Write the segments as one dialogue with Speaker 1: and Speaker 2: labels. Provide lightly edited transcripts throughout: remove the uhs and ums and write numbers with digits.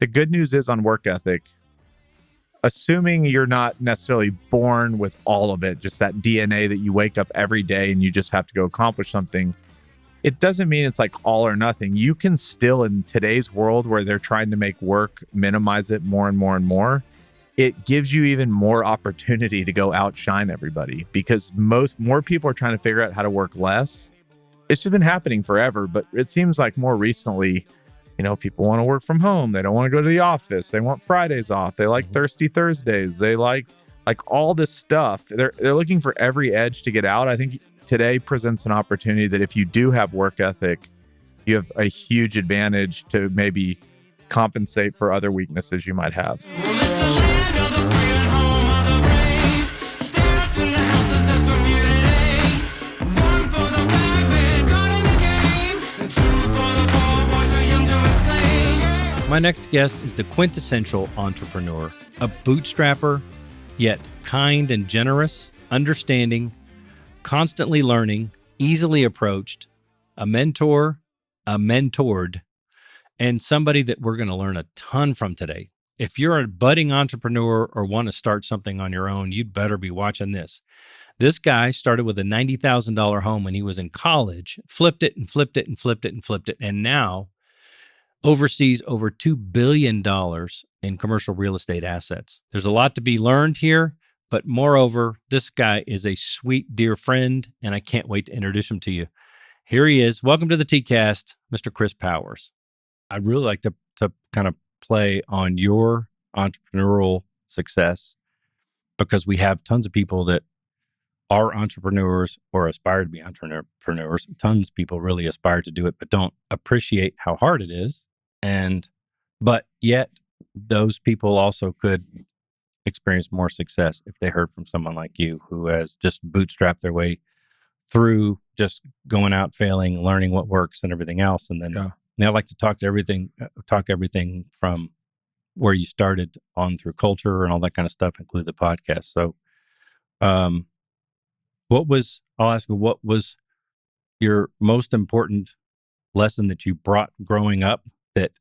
Speaker 1: The good news is on work ethic, assuming you're not necessarily born with all of it, just that DNA that you wake up every day and you just have to go accomplish something, it doesn't mean it's like all or nothing. You can still, in today's world where they're trying to make work, minimize it more and more and more, it gives you even more opportunity to go outshine everybody, because more people are trying to figure out how to work less. It's just been happening forever, but it seems like more recently, people want to work from home. They don't want to go to the office. They want Fridays off. They like Thirsty Thursdays. They like all this stuff. They're looking for every edge to get out. I think today presents an opportunity that if you do have work ethic, you have a huge advantage to maybe compensate for other weaknesses you might have.
Speaker 2: My next guest is the quintessential entrepreneur, a bootstrapper, yet kind and generous, understanding, constantly learning, easily approached, a mentor, a mentored, and somebody that we're going to learn a ton from today. If you're a budding entrepreneur or want to start something on your own, you'd better be watching this. This guy started with a $90,000 home when he was in college, flipped it and flipped it and flipped it and flipped it, and now oversees over $2 billion in commercial real estate assets. There's a lot to be learned here, but moreover, this guy is a sweet, dear friend, and I can't wait to introduce him to you. Here he is. Welcome to the T-Cast, Mr. Chris Powers. I'd really like to kind of play on your entrepreneurial success, because we have tons of people that are entrepreneurs or aspire to be entrepreneurs. Tons of people really aspire to do it, but don't appreciate how hard it is. But yet those people also could experience more success if they heard from someone like you, who has just bootstrapped their way through just going out, failing, learning what works and everything else. And then I like to talk everything from where you started on through culture and all that kind of stuff, include the podcast. So, I'll ask you, what was your most important lesson that you brought growing up that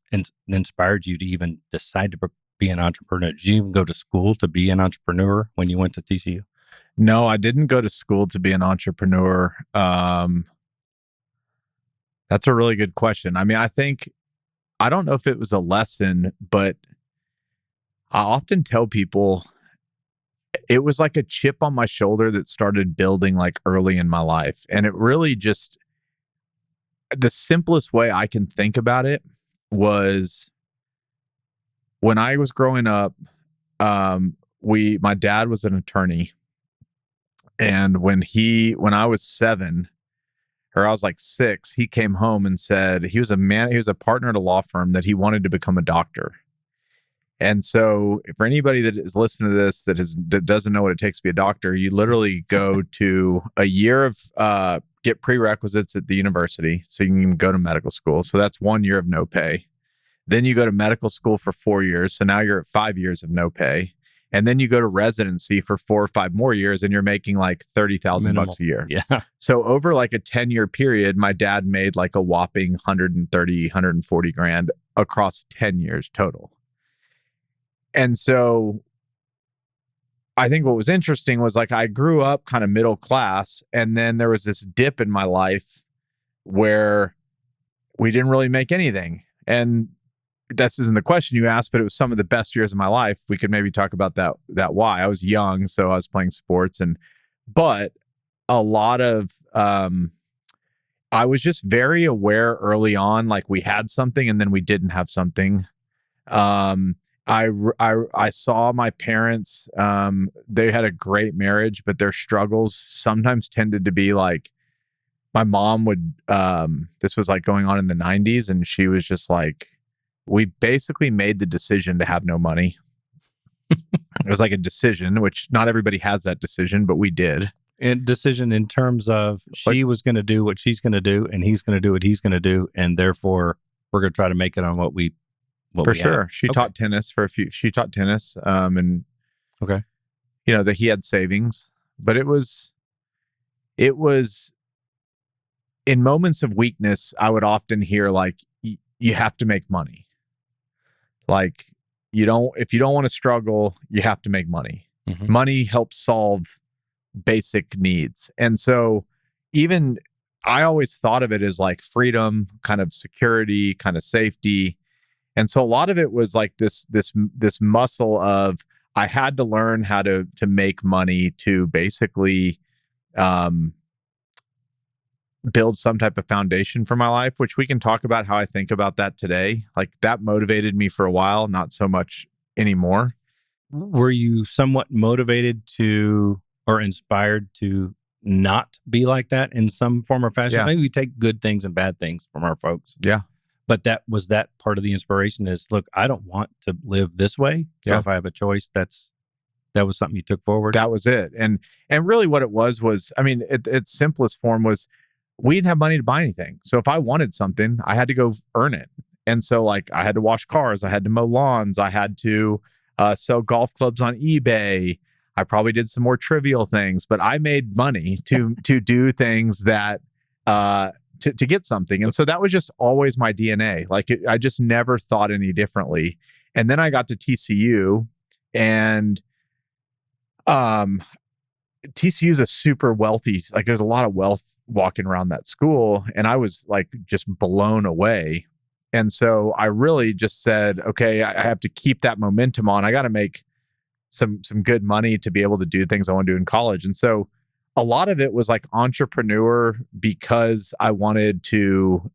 Speaker 2: inspired you to even decide to be an entrepreneur? Did you even go to school to be an entrepreneur when you went to TCU?
Speaker 1: No, I didn't go to school to be an entrepreneur. That's a really good question. I mean, I don't know if it was a lesson, but I often tell people it was like a chip on my shoulder that started building like early in my life. And it really just, the simplest way I can think about it was when I was growing up, my dad was an attorney. And when I was 7, or I was like 6, he came home and said he was a partner at a law firm, that he wanted to become a doctor. And so for anybody that is listening to this that doesn't know what it takes to be a doctor, you literally go to a year of get prerequisites at the university so you can go to medical school. So that's 1 year of no pay. Then you go to medical school for 4 years. So now you're at 5 years of no pay. And then you go to residency for 4 or 5 more years, and you're making like $30,000 a year.
Speaker 2: Yeah.
Speaker 1: So over like a 10-year period, my dad made like a whopping 140 grand across 10 years total. And so I think what was interesting was like I grew up kind of middle class, and then there was this dip in my life where we didn't really make anything. And this isn't the question you asked, but it was some of the best years of my life. We could maybe talk about that why. I was young, so I was playing sports, but a lot of I was just very aware early on, like we had something and then we didn't have something. I saw my parents, they had a great marriage, but their struggles sometimes tended to be like, my mom would, this was like going on in the 90s, and she was just like, we basically made the decision to have no money. It was like a decision, which not everybody has that decision, but we did.
Speaker 2: And decision in terms of she was going to do what she's going to do, and he's going to do what he's going to do, and therefore we're going to try to make it on what we
Speaker 1: for sure.
Speaker 2: Have.
Speaker 1: She taught tennis she taught tennis, and
Speaker 2: okay,
Speaker 1: that he had savings, but it was in moments of weakness, I would often hear like, you have to make money. Like, if you don't want to struggle, you have to make money.
Speaker 2: Mm-hmm.
Speaker 1: Money helps solve basic needs. And so even I always thought of it as like freedom, kind of security, kind of safety. And so a lot of it was like this muscle of I had to learn how to make money to basically build some type of foundation for my life, which we can talk about how I think about that today. Like that motivated me for a while, not so much anymore.
Speaker 2: Were you somewhat motivated to or inspired to not be like that in some form or fashion?
Speaker 1: Yeah.
Speaker 2: Maybe we take good things and bad things from our folks.
Speaker 1: Yeah.
Speaker 2: But that part of the inspiration is, look, I don't want to live this way. So if I have a choice, that was something you took forward.
Speaker 1: That was it. And really what it was, I mean, its simplest form was we didn't have money to buy anything. So if I wanted something, I had to go earn it. And so like I had to wash cars, I had to mow lawns, I had to sell golf clubs on eBay. I probably did some more trivial things, but I made money to do things that to get something. And so that was just always my DNA. Like I just never thought any differently. And then I got to TCU, and TCU is a super wealthy, like there's a lot of wealth walking around that school. And I was like just blown away. And so I really just said, okay, I have to keep that momentum on. I got to make some good money to be able to do things I want to do in college. And so a lot of it was like entrepreneur, because I wanted to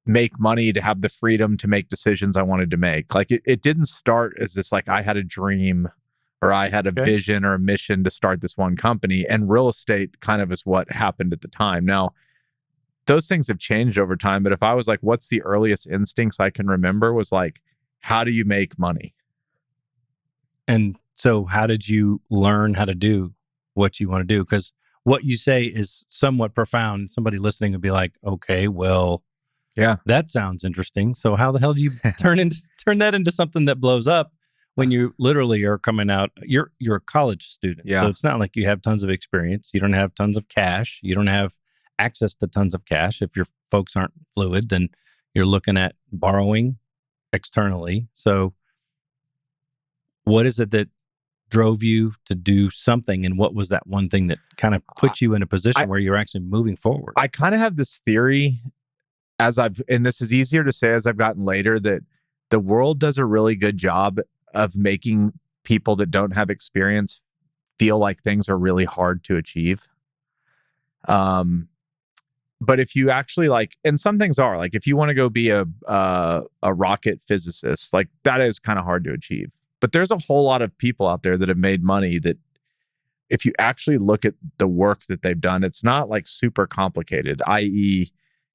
Speaker 1: make money, to have the freedom to make decisions I wanted to make. Like it didn't start as this, like I had a dream or I had a vision or a mission to start this one company, and real estate kind of is what happened at the time. Now, those things have changed over time, but if I was like, what's the earliest instincts I can remember was like, how do you make money?
Speaker 2: And so how did you learn how to do what you want to do? Because what you say is somewhat profound. Somebody listening would be like, okay, well,
Speaker 1: yeah,
Speaker 2: that sounds interesting. So how the hell do you turn that into something that blows up when you literally are coming out? You're a college student.
Speaker 1: Yeah.
Speaker 2: So it's not like you have tons of experience. You don't have tons of cash. You don't have access to tons of cash. If your folks aren't fluid, then you're looking at borrowing externally. So what is it that drove you to do something, and what was that one thing that kind of put you in a position where you're actually moving forward?
Speaker 1: I kind of have this theory, and this is easier to say as I've gotten later, that the world does a really good job of making people that don't have experience feel like things are really hard to achieve. But if you actually like, and some things are like, if you want to go be a rocket physicist, like that is kind of hard to achieve. But there's a whole lot of people out there that have made money that if you actually look at the work that they've done, it's not like super complicated, i.e.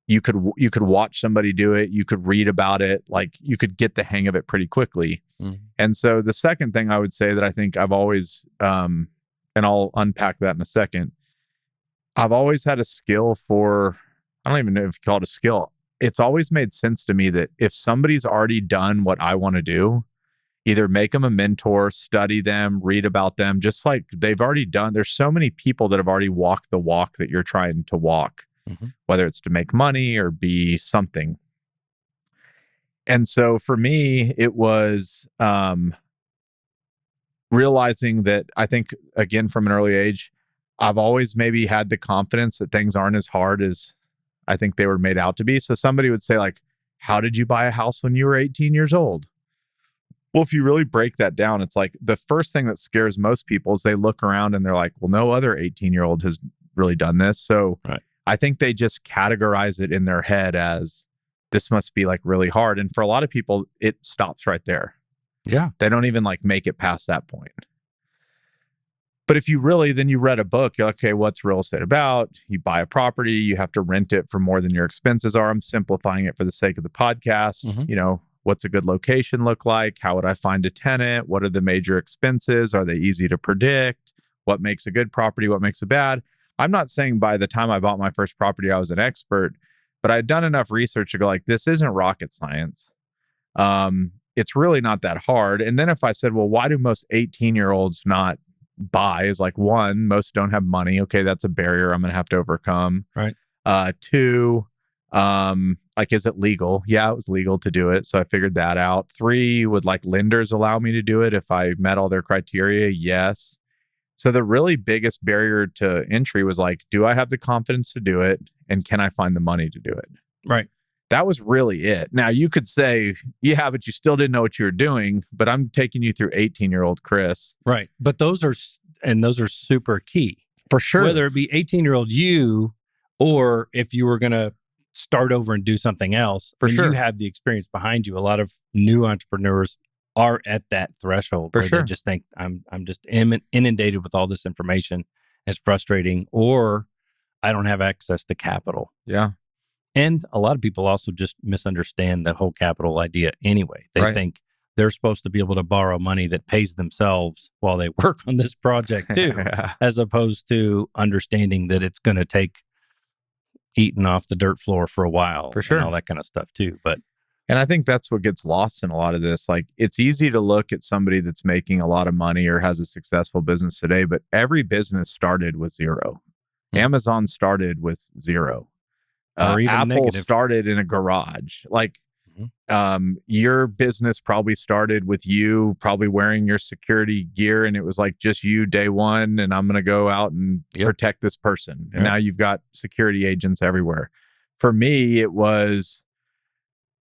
Speaker 1: you could watch somebody do it, you could read about it, like you could get the hang of it pretty quickly. Mm-hmm. And so the second thing I would say that I think I've always, and I'll unpack that in a second, I've always had a skill for, I don't even know if you call it a skill. It's always made sense to me that if somebody's already done what I want to do, either make them a mentor, study them, read about them, just like they've already done. There's so many people that have already walked the walk that you're trying to walk, mm-hmm. whether it's to make money or be something. And so for me, it was realizing that I think, again, from an early age, I've always maybe had the confidence that things aren't as hard as I think they were made out to be. So somebody would say like, how did you buy a house when you were 18 years old? Well, if you really break that down, it's like the first thing that scares most people is they look around and they're like, well, no other 18-year-old has really done this. So right. I think they just categorize it in their head as this must be like really hard. And for a lot of people, it stops right there.
Speaker 2: Yeah.
Speaker 1: They don't even like make it past that point. But if you really, then you read a book, you're like, okay, what's real estate about? You buy a property, you have to rent it for more than your expenses are. I'm simplifying it for the sake of the podcast. Mm-hmm. You know, what's a good location look like? How would I find a tenant? What are the major expenses? Are they easy to predict? What makes a good property? What makes a bad? I'm not saying by the time I bought my first property, I was an expert, but I'd done enough research to go like, this isn't rocket science. It's really not that hard. And then if I said, well, why do most 18-year-olds not buy? Is like, one, most don't have money. Okay, that's a barrier I'm going to have to overcome.
Speaker 2: Right.
Speaker 1: Two, Like, is it legal? Yeah, it was legal to do it. So I figured that out. 3, would like lenders allow me to do it if I met all their criteria? Yes. So the really biggest barrier to entry was like, do I have the confidence to do it? And can I find the money to do it?
Speaker 2: Right.
Speaker 1: That was really it. Now you could say, yeah, but you still didn't know what you were doing. But I'm taking you through 18-year-old Chris.
Speaker 2: Right. But those are super key.
Speaker 1: For sure.
Speaker 2: Whether it be 18-year-old you, or if you were going to start over and do something else,
Speaker 1: For
Speaker 2: and
Speaker 1: sure.
Speaker 2: you have the experience behind you. A lot of new entrepreneurs are at that threshold
Speaker 1: For
Speaker 2: where
Speaker 1: sure.
Speaker 2: they just think, I'm just inundated with all this information. It's frustrating, or I don't have access to capital.
Speaker 1: Yeah.
Speaker 2: And a lot of people also just misunderstand the whole capital idea anyway. They
Speaker 1: Right.
Speaker 2: think they're supposed to be able to borrow money that pays themselves while they work on this project too, as opposed to understanding that it's going to take eating off the dirt floor for a while.
Speaker 1: For sure.
Speaker 2: And all that kind of stuff too.
Speaker 1: And I think that's what gets lost in a lot of this. Like, it's easy to look at somebody that's making a lot of money or has a successful business today, but every business started with zero. Amazon started with zero.
Speaker 2: Or even
Speaker 1: Apple
Speaker 2: negative.
Speaker 1: started in a garage. Like, your business probably started with you probably wearing your security gear, and it was like just you day one, and I'm going to go out and protect this person. And now you've got security agents everywhere. For me, it was,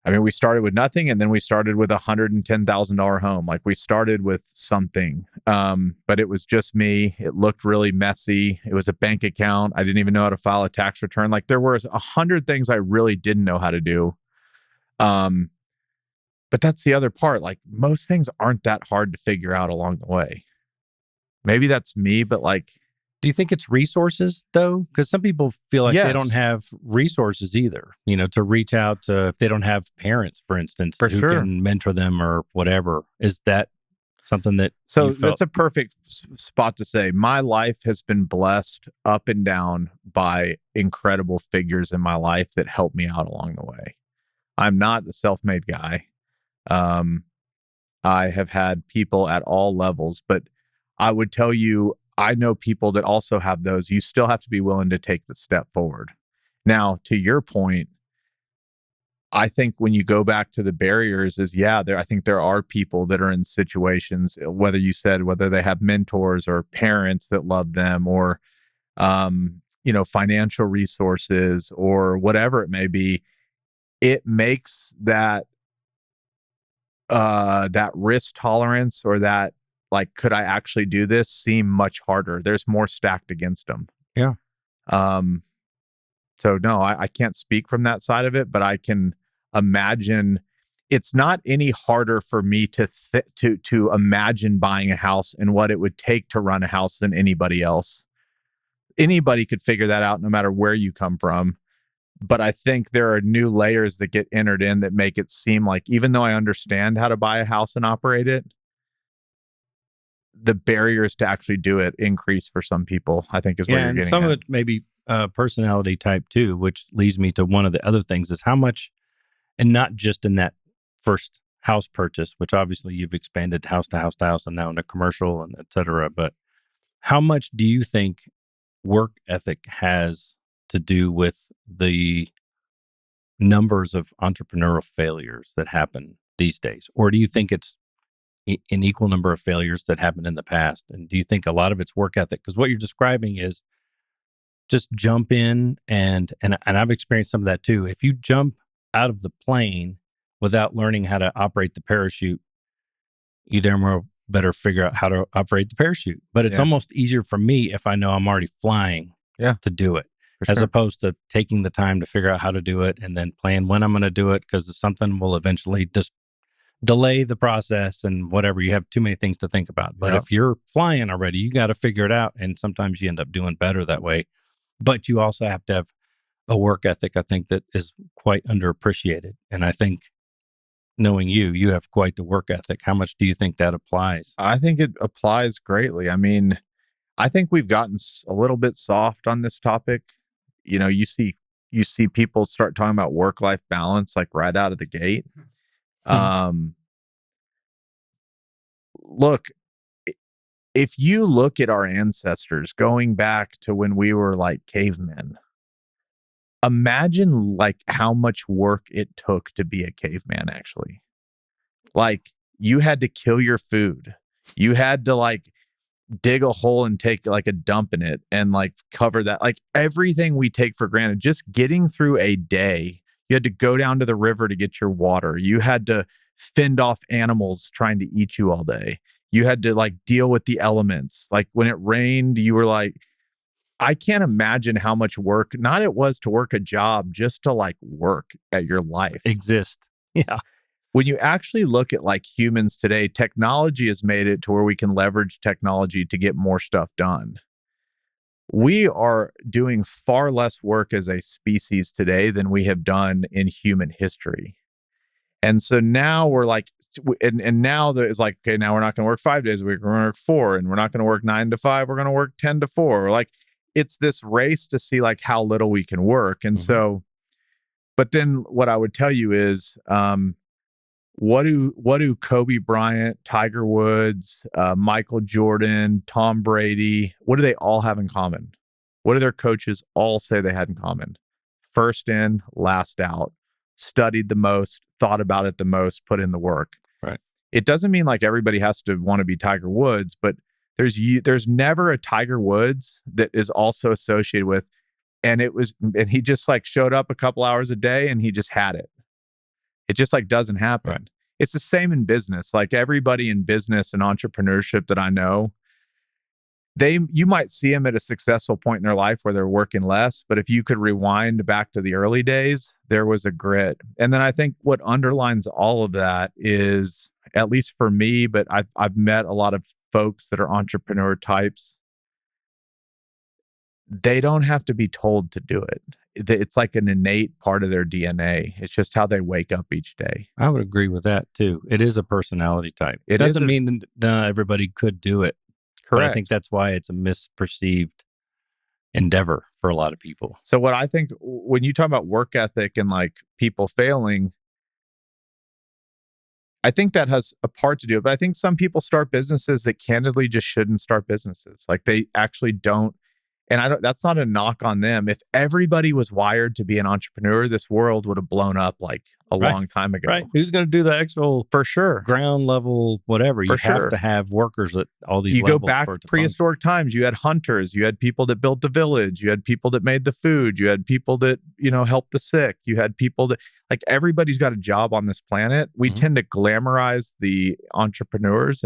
Speaker 1: I mean, we started with nothing, and then we started with $110,000 home. Like, we started with something, but it was just me. It looked really messy. It was a bank account. I didn't even know how to file a tax return. Like, there was 100 things I really didn't know how to do. But that's the other part. Like, most things aren't that hard to figure out along the way. Maybe that's me, but like,
Speaker 2: do you think it's resources though? Because some people feel like they
Speaker 1: Yes.
Speaker 2: don't have resources either, you know, to reach out to, if they don't have parents, for instance,
Speaker 1: For
Speaker 2: who
Speaker 1: sure.
Speaker 2: can mentor them or whatever. Is that something that
Speaker 1: So
Speaker 2: you felt?
Speaker 1: that's a perfect spot to say. My life has been blessed up and down by incredible figures in my life that helped me out along the way. I'm not a self-made guy. I have had people at all levels, but I would tell you, I know people that also have those. You still have to be willing to take the step forward. Now, to your point, I think when you go back to the barriers is, I think there are people that are in situations, whether they have mentors or parents that love them, or, financial resources or whatever it may be. It makes that risk tolerance, or that, like, could I actually do this, seem much harder. There's more stacked against them.
Speaker 2: Yeah.
Speaker 1: So no, I can't speak from that side of it, but I can imagine it's not any harder for me to imagine buying a house and what it would take to run a house than anybody else. Anybody could figure that out, no matter where you come from. But I think there are new layers that get entered in that make it seem like, even though I understand how to buy a house and operate it, the barriers to actually do it increase for some people, I think, is what you're getting
Speaker 2: some
Speaker 1: at.
Speaker 2: of it maybe personality type too, which leads me to one of the other things is how much, and not just in that first house purchase, which obviously you've expanded house to house to house and now into commercial and et cetera, but how much do you think work ethic has to do with the numbers of entrepreneurial failures that happen these days? Or do you think it's an equal number of failures that happened in the past? And do you think a lot of it's work ethic? Because what you're describing is just jump in and I've experienced some of that too. If you jump out of the plane without learning how to operate the parachute, you damn well better figure out how to operate the parachute. But it's almost easier for me if I know I'm already flying to do it, as opposed to taking the time to figure out how to do it and then plan when I'm going to do it, because something will eventually just delay the process and whatever. You have too many things to think about. But if you're flying already, you got to figure it out. And sometimes you end up doing better that way. But you also have to have a work ethic, I think, that is quite underappreciated. And I think, knowing you have quite the work ethic. How much do you think that applies?
Speaker 1: I think it applies greatly. I mean, I think we've gotten a little bit soft on this topic. You know, you see people start talking about work-life balance like right out of the gate. Look, if you look at our ancestors going back to when we were like cavemen, imagine like how much work it took to be a caveman, actually. Like, you had to kill your food. You had to like dig a hole and take like a dump in it and like cover that. Like everything we take for granted, just getting through a day. You had to go down to the river to get your water. You had to fend off animals trying to eat you all day. You had to like deal with the elements. Like when it rained, you were like, I can't imagine how much work, not it was to work a job, just to like work at your life.
Speaker 2: Exist. Yeah.
Speaker 1: When you actually look at like humans today, technology has made it to where we can leverage technology to get more stuff done. We are doing far less work as a species today than we have done in human history. And so now we're like, and now there's like, okay, now we're not going to work 5 days a week. We're going to work 4, and we're not going to work 9 to 5. We're going to work 10 to 4. We're like, it's this race to see like how little we can work. And so, but then what I would tell you is, what do Kobe Bryant, Tiger Woods, Michael Jordan, Tom Brady, what do they all have in common? What do their coaches all say they had in common? First in, last out, studied the most, thought about it the most, put in the work.
Speaker 2: Right.
Speaker 1: It doesn't mean like everybody has to want to be Tiger Woods, but there's never a Tiger Woods that is also associated with, and he just like showed up a couple hours a day and he just had it. It just like doesn't happen.
Speaker 2: Right.
Speaker 1: It's the same in business. Like everybody in business and entrepreneurship that I know, you might see them at a successful point in their life where they're working less, but if you could rewind back to the early days, there was a grit. And then I think what underlines all of that is, at least for me, but I've met a lot of folks that are entrepreneur types. They don't have to be told to do it. It's like an innate part of their DNA. It's just how they wake up each day.
Speaker 2: I would agree with that too. It is a personality type. It doesn't mean that everybody could do it.
Speaker 1: Correct.
Speaker 2: But I think that's why it's a misperceived endeavor for a lot of people.
Speaker 1: So what I think, when you talk about work ethic and like people failing, I think that has a part to do it. But I think some people start businesses that candidly just shouldn't start businesses. Like they actually don't. And that's not a knock on them. If everybody was wired to be an entrepreneur, this world would have blown up like a long time ago.
Speaker 2: Right. Who's going to do the actual
Speaker 1: for sure
Speaker 2: ground level, whatever? You have to have workers at all these levels.
Speaker 1: You go back prehistoric times, you had hunters, you had people that built the village, you had people that made the food, you had people that, helped the sick, you had people that, like, everybody's got a job on this planet. We tend to glamorize the entrepreneurs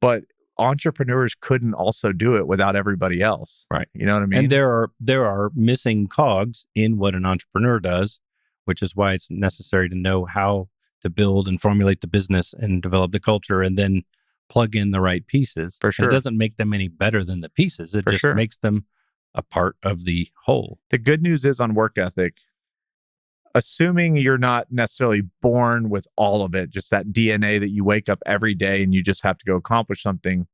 Speaker 1: but entrepreneurs couldn't also do it without everybody else.
Speaker 2: Right.
Speaker 1: You know what I mean?
Speaker 2: And there are missing cogs in what an entrepreneur does, which is why it's necessary to know how to build and formulate the business and develop the culture and then plug in the right pieces.
Speaker 1: For sure.
Speaker 2: And it doesn't make them any better than the pieces. It just makes them a part of the whole.
Speaker 1: The good news is on work ethic, assuming you're not necessarily born with all of it, just that DNA that you wake up every day and you just have to go accomplish something,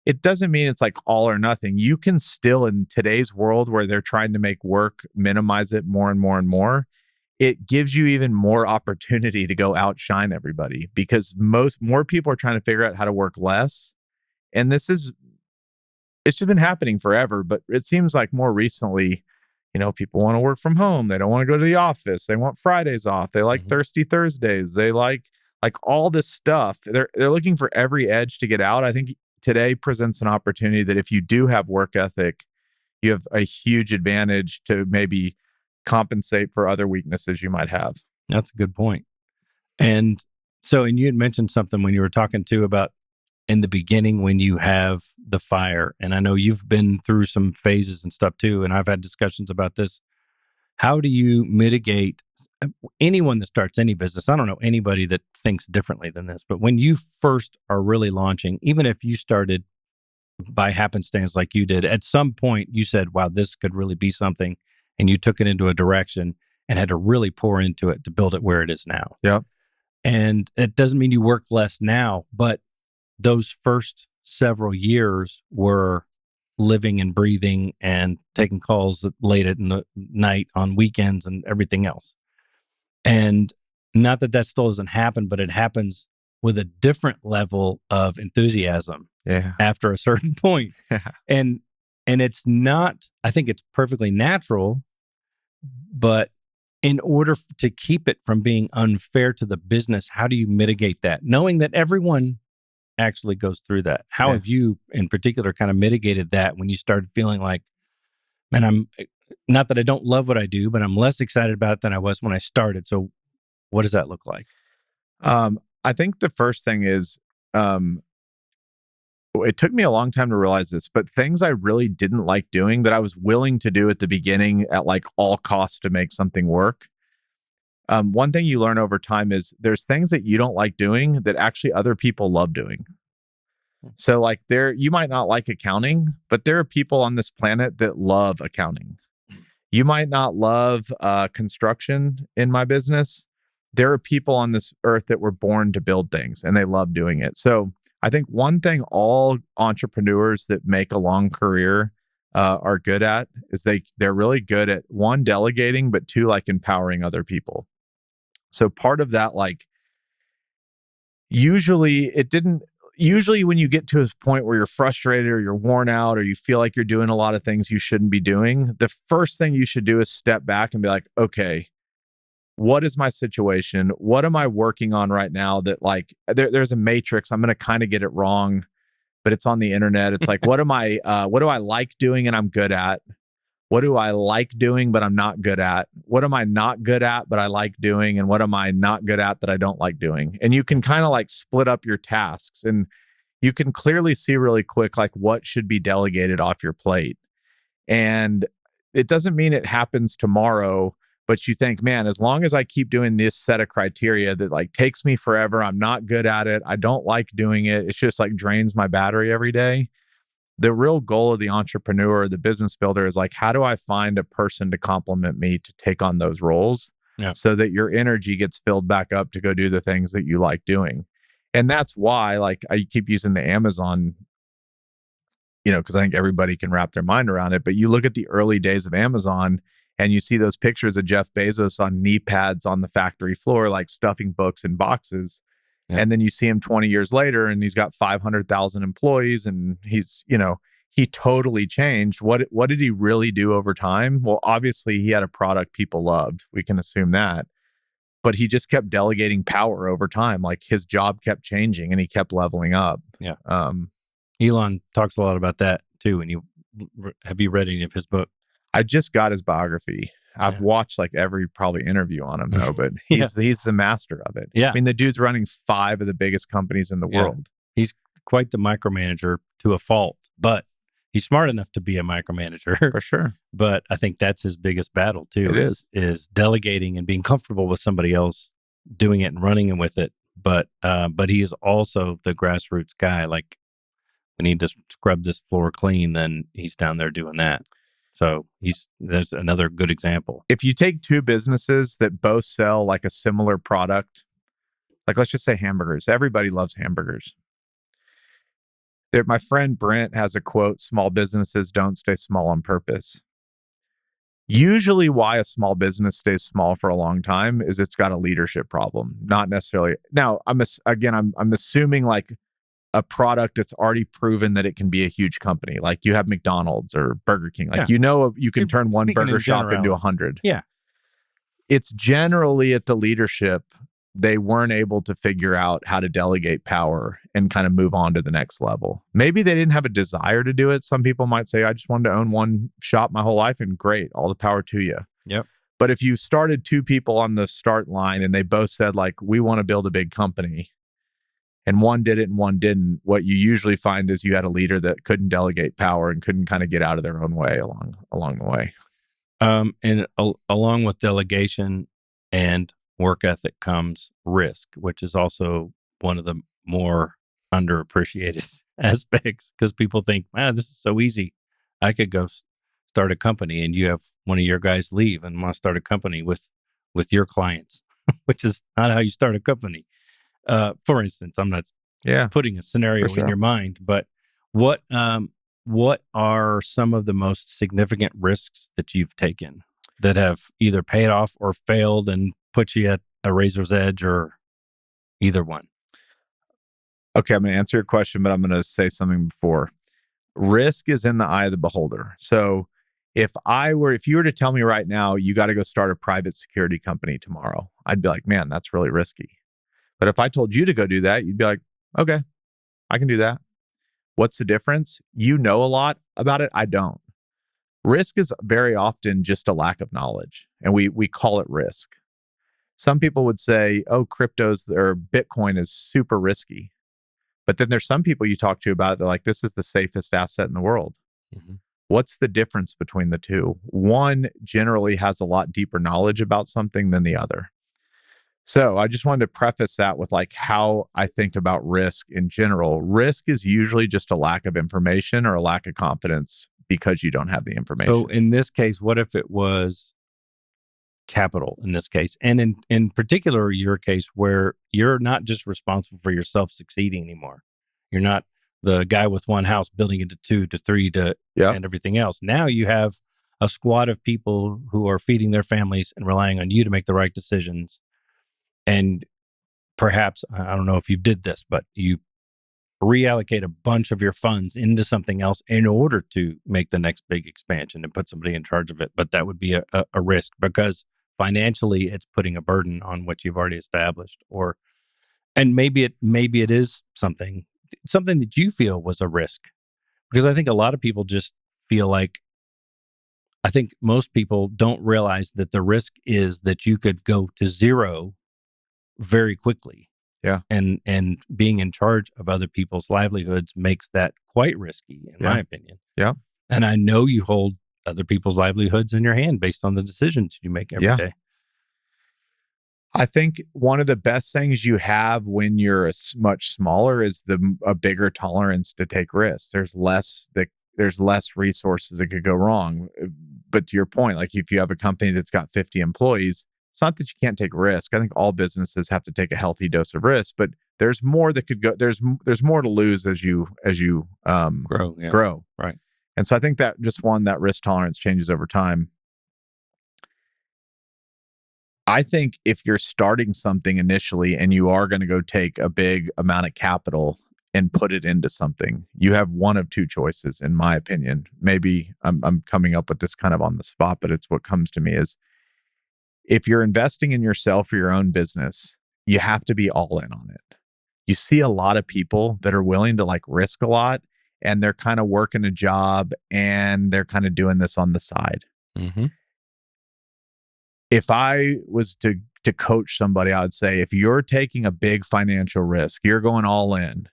Speaker 1: it doesn't mean it's like all or nothing. You can still, in today's world where they're trying to make work, minimize it more and more and more, it gives you even more opportunity to go outshine everybody, because more people are trying to figure out how to work less. And it's just been happening forever, but it seems like more recently, people want to work from home. They don't want to go to the office. They want Fridays off. They like Thirsty Thursdays. They like all this stuff. They're looking for every edge to get out. I think today presents an opportunity that if you do have work ethic, you have a huge advantage to maybe compensate for other weaknesses you might have.
Speaker 2: That's a good point. And you had mentioned something when you were talking too about in the beginning when you have the fire. And I know you've been through some phases and stuff too, and I've had discussions about this. How do you mitigate anyone that starts any business? I don't know anybody that thinks differently than this, but when you first are really launching, even if you started by happenstance like you did, at some point you said, wow, this could really be something. And you took it into a direction and had to really pour into it to build it where it is now.
Speaker 1: Yeah.
Speaker 2: And it doesn't mean you work less now, but those first several years were living and breathing and taking calls late at night on weekends and everything else. And not that still doesn't happen, but it happens with a different level of enthusiasm after a certain point. And And it's not, I think it's perfectly natural, but in order to keep it from being unfair to the business, how do you mitigate that? Knowing that everyone actually goes through that. How have you in particular kind of mitigated that when you started feeling like, man, I'm not that I don't love what I do, but I'm less excited about it than I was when I started. So what does that look like?
Speaker 1: I think the first thing is, it took me a long time to realize this, but things I really didn't like doing that I was willing to do at the beginning at like all costs to make something work. One thing you learn over time is there's things that you don't like doing that actually other people love doing. So like you might not like accounting, but there are people on this planet that love accounting. You might not love construction in my business. There are people on this earth that were born to build things and they love doing it. So I think one thing all entrepreneurs that make a long career are good at is they're really good at, one, delegating, but two, like empowering other people. So part of that, like usually when you get to a point where you're frustrated or you're worn out or you feel like you're doing a lot of things you shouldn't be doing, the first thing you should do is step back and be like, okay, what is my situation? What am I working on right now that like there's a matrix. I'm going to kind of get it wrong, but it's on the internet. It's like, what do I like doing and I'm good at? What do I like doing, but I'm not good at? What am I not good at, but I like doing? And what am I not good at that I don't like doing? And you can kind of like split up your tasks and you can clearly see really quick, like what should be delegated off your plate. And it doesn't mean it happens tomorrow, but you think, man, as long as I keep doing this set of criteria that like takes me forever, I'm not good at it, I don't like doing it, it's just like drains my battery every day. The real goal of the entrepreneur, the business builder is like, how do I find a person to complement me to take on those roles so that your energy gets filled back up to go do the things that you like doing? And that's why, like, I keep using the Amazon, because I think everybody can wrap their mind around it. But you look at the early days of Amazon and you see those pictures of Jeff Bezos on knee pads on the factory floor, like stuffing books in boxes. Yeah. And then you see him 20 years later and he's got 500,000 employees and he's, he totally changed. What did he really do over time? Well, obviously he had a product people loved. We can assume that. But he just kept delegating power over time. Like his job kept changing and he kept leveling up.
Speaker 2: Yeah. Elon talks a lot about that too. And have you read any of his book?
Speaker 1: I just got his biography. I've watched like every probably interview on him though, but he's the master of it.
Speaker 2: Yeah.
Speaker 1: I mean, the dude's running 5 of the biggest companies in the world.
Speaker 2: He's quite the micromanager to a fault, but he's smart enough to be a micromanager.
Speaker 1: For sure.
Speaker 2: But I think that's his biggest battle too.
Speaker 1: It
Speaker 2: is delegating and being comfortable with somebody else doing it and running with it. But he is also the grassroots guy. Like, we need to scrub this floor clean, then he's down there doing that. So there's another good example.
Speaker 1: If you take 2 businesses that both sell like a similar product, like let's just say hamburgers. Everybody loves hamburgers. My friend Brent has a quote, "Small businesses don't stay small on purpose." Usually why a small business stays small for a long time is it's got a leadership problem, not necessarily. Now, I'm assuming like a product that's already proven that it can be a huge company. Like you have McDonald's or Burger King. Like, you can turn one burger shop into 100.
Speaker 2: Yeah.
Speaker 1: It's generally at the leadership. They weren't able to figure out how to delegate power and kind of move on to the next level. Maybe they didn't have a desire to do it. Some people might say, I just wanted to own one shop my whole life, and great, all the power to you.
Speaker 2: Yep.
Speaker 1: But if you started 2 people on the start line and they both said like, we want to build a big company, and one did it and one didn't, what you usually find is you had a leader that couldn't delegate power and couldn't kind of get out of their own way along the way.
Speaker 2: And along with delegation and work ethic comes risk, which is also one of the more underappreciated aspects, because people think, man, this is so easy. I could go start a company, and you have one of your guys leave and want to start a company with your clients, which is not how you start a company. For instance, I'm not putting a scenario in your mind, but what are some of the most significant risks that you've taken that have either paid off or failed and put you at a razor's edge, or either one?
Speaker 1: Okay, I'm going to answer your question, but I'm going to say something before. risk is in the eye of the beholder. So if you were to tell me right now, you got to go start a private security company tomorrow, I'd be like, man, that's really risky. But if I told you to go do that, you'd be like, okay, I can do that. What's the difference? You know a lot about it. I don't. Risk is very often just a lack of knowledge, and we call it risk. Some people would say, oh, cryptos or Bitcoin is super risky. But then there's some people you talk to about it, they're like, this is the safest asset in the world. Mm-hmm. What's the difference between the two? One generally has a lot deeper knowledge about something than the other. So I just wanted to preface that with like how I think about risk in general. Risk is usually just a lack of information or a lack of confidence because you don't have the information.
Speaker 2: So in this case, what if it was capital in this case? And in particular, your case where you're not just responsible for yourself succeeding anymore. You're not the guy with one house building into 2 to 3 to and everything else. Now you have a squad of people who are feeding their families and relying on you to make the right decisions. And perhaps, I don't know if you did this, but you reallocate a bunch of your funds into something else in order to make the next big expansion and put somebody in charge of it. But that would be a risk because financially it's putting a burden on what you've already established. And maybe it is something that you feel was a risk, because I think a lot of people just feel like, I think most people don't realize that the risk is that you could go to zero very quickly.
Speaker 1: Yeah.
Speaker 2: And being in charge of other people's livelihoods makes that quite risky, in my opinion.
Speaker 1: Yeah.
Speaker 2: And I know you hold other people's livelihoods in your hand based on the decisions you make every day.
Speaker 1: I think one of the best things you have when you're much smaller is a bigger tolerance to take risks. There's less resources that could go wrong. But to your point, like if you have a company that's got 50 employees, it's not that you can't take risk. I think all businesses have to take a healthy dose of risk, but there's more that could go. There's more to lose as you grow.
Speaker 2: Right.
Speaker 1: And so I think that that risk tolerance changes over time. I think if you're starting something initially and you are going to go take a big amount of capital and put it into something, you have one of two choices, in my opinion. Maybe I'm coming up with this kind of on the spot, but it's what comes to me is, if you're investing in yourself or your own business, you have to be all in on it. You see a lot of people that are willing to like risk a lot, and they're kind of working a job and they're kind of doing this on the side.
Speaker 2: Mm-hmm.
Speaker 1: If I was to coach somebody, I would say, if you're taking a big financial risk, you're going all in,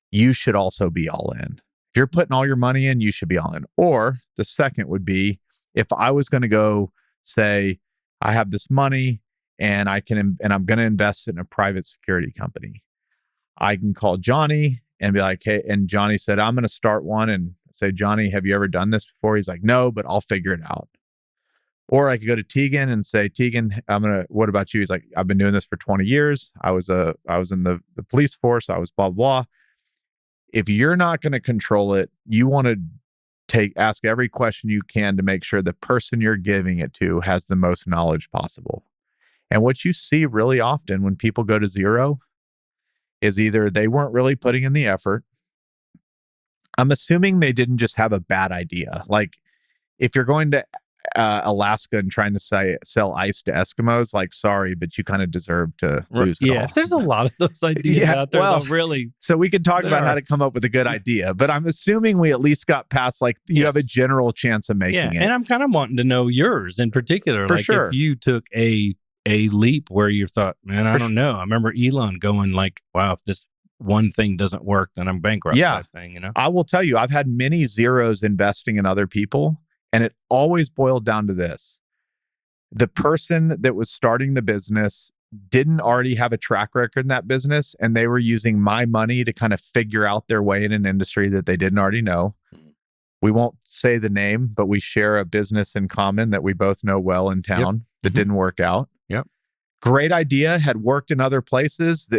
Speaker 1: you should also be all in. If you're putting all your money in, you should be all in. Or the second would be, if I was going to go say, I have this money and I'm going to invest it in a private security company, I can call Johnny and be like, hey, and Johnny said, I'm going to start one, and say, Johnny, have you ever done this before? He's like, no, but I'll figure it out. Or I could go to Tegan and say, Tegan, what about you? He's like, I've been doing this for 20 years. I was in the police force. I was blah, blah. If you're not going to control it, you want to ask every question you can to make sure the person you're giving it to has the most knowledge possible. And what you see really often when people go to zero is either they weren't really putting in the effort. I'm assuming they didn't just have a bad idea. Like if you're going to Alaska and trying to sell ice to Eskimos, like, sorry, but you kind of deserve to lose it all.
Speaker 2: There's a lot of those ideas out there. Well, really.
Speaker 1: So we could talk about how to come up with a good idea, but I'm assuming we at least got past, like, you have a general chance of making it.
Speaker 2: And I'm kind of wanting to know yours in particular.
Speaker 1: For
Speaker 2: like
Speaker 1: sure.
Speaker 2: If you took a leap where you thought, man, I don't know. I remember Elon going like, wow, if this one thing doesn't work, then I'm bankrupt. Type thing, I will
Speaker 1: tell you, I've had many zeros investing in other people. And it always boiled down to this. The person that was starting the business didn't already have a track record in that business, and they were using my money to kind of figure out their way in an industry that they didn't already know. We won't say the name, but we share a business in common that we both know well in town that didn't work out.
Speaker 2: Yep.
Speaker 1: Great idea, had worked in other places.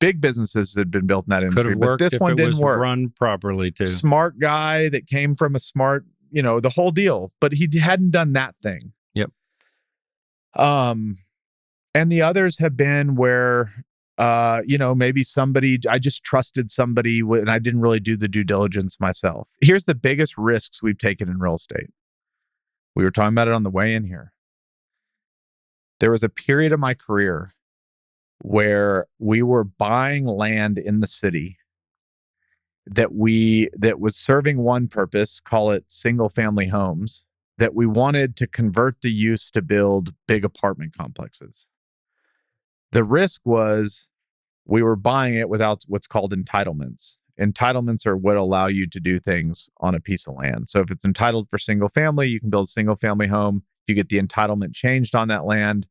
Speaker 1: Big businesses that had been built in that industry, but this one didn't work.
Speaker 2: Run properly too.
Speaker 1: Smart guy that came from a smart, the whole deal, but he hadn't done that thing.
Speaker 2: Yep.
Speaker 1: And the others have been where maybe somebody, I just trusted somebody and I didn't really do the due diligence myself. Here's the biggest risks we've taken in real estate. We were talking about it on the way in here. There was a period of my career where we were buying land in the city that was serving one purpose, call it single family homes, that we wanted to convert the use to build big apartment complexes. The risk was we were buying it without what's called entitlements. Entitlements are what allow you to do things on a piece of land. So if it's entitled for single family, you can build a single family home. If you get the entitlement changed on that land,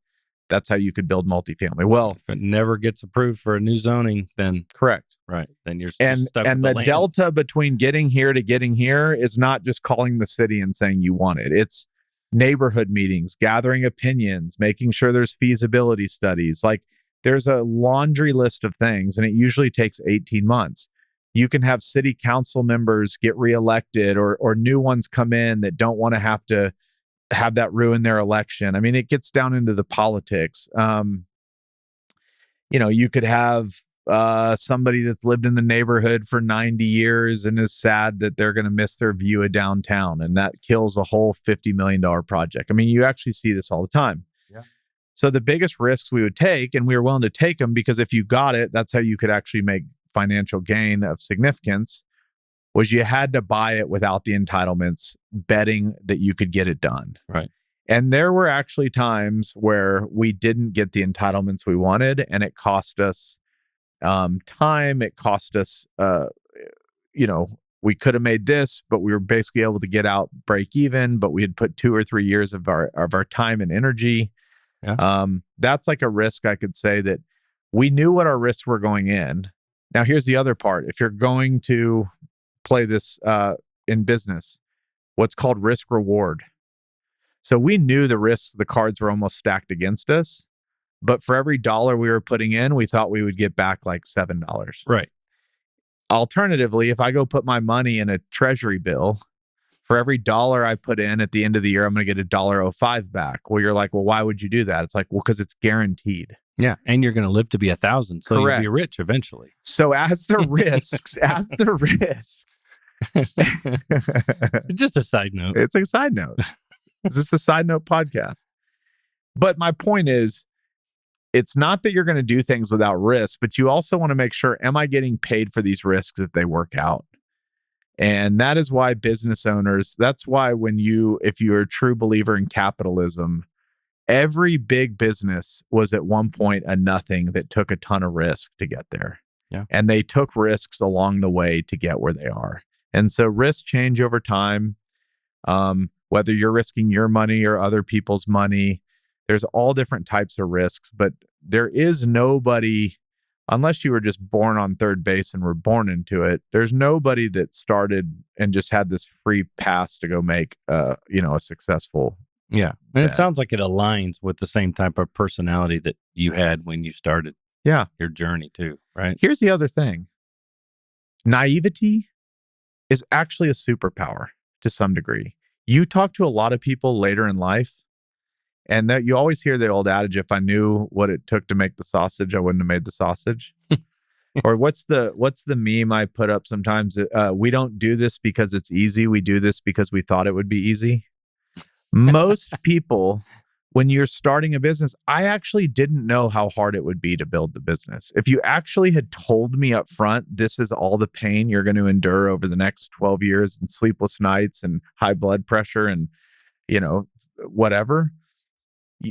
Speaker 1: that's how you could build multifamily. Well,
Speaker 2: if it never gets approved for a new zoning, then
Speaker 1: correct.
Speaker 2: Right. Then you're
Speaker 1: and
Speaker 2: stuck
Speaker 1: and
Speaker 2: with
Speaker 1: the
Speaker 2: land.
Speaker 1: delta between getting here to getting here is not just calling the city and saying you want it. It's neighborhood meetings, gathering opinions, making sure there's feasibility studies. Like there's a laundry list of things, and it usually takes 18 months. You can have city council members get reelected or new ones come in that don't want to have that ruin their election. I mean, it gets down into the politics. You could have somebody that's lived in the neighborhood for 90 years and is sad that they're going to miss their view of downtown, and that kills a whole $50 million project. I mean, you actually see this all the time.
Speaker 2: Yeah.
Speaker 1: So the biggest risks we would take, and we were willing to take them because if you got it, that's how you could actually make financial gain of significance, was you had to buy it without the entitlements, betting that you could get it done.
Speaker 2: Right.
Speaker 1: And there were actually times where we didn't get the entitlements we wanted, and it cost us time. It cost us, we could have made this, but we were basically able to get out break even, but we had put 2 or 3 years of our time and energy.
Speaker 2: Yeah.
Speaker 1: That's like a risk. I could say that we knew what our risks were going in. Now, here's the other part. If you're going to play this in business, what's called risk reward. So we knew the risks, the cards were almost stacked against us, but for every dollar we were putting in, we thought we would get back like $7.
Speaker 2: Right.
Speaker 1: Alternatively, if I go put my money in a treasury bill, for every dollar I put in at the end of the year, I'm going to get $1.05 back. Well, you're like, well, why would you do that? It's like, well, because it's guaranteed.
Speaker 2: Yeah. And you're going to live to be 1,000. So
Speaker 1: Correct.
Speaker 2: You'll be rich eventually.
Speaker 1: So as the risks,
Speaker 2: Just a side note.
Speaker 1: It's a side note. Is this a side note podcast? But my point is, it's not that you're going to do things without risk, but you also want to make sure, am I getting paid for these risks if they work out? And that is why business owners, that's why if you're a true believer in capitalism, every big business was at one point a nothing that took a ton of risk to get there.
Speaker 2: Yeah.
Speaker 1: And they took risks along the way to get where they are. And so risks change over time. Whether you're risking your money or other people's money, there's all different types of risks, but there is nobody, unless you were just born on third base and were born into it, there's nobody that started and just had this free pass to go make a successful.
Speaker 2: Yeah. And it sounds like it aligns with the same type of personality that you had when you started your journey too, right?
Speaker 1: Here's the other thing. Naivety is actually a superpower to some degree. You talk to a lot of people later in life, and that you always hear the old adage, if I knew what it took to make the sausage, I wouldn't have made the sausage. Or what's the meme I put up sometimes? We don't do this because it's easy. We do this because we thought it would be easy. Most people, when you're starting a business, I actually didn't know how hard it would be to build the business. If you actually had told me up front, this is all the pain you're going to endure over the next 12 years and sleepless nights and high blood pressure and, whatever,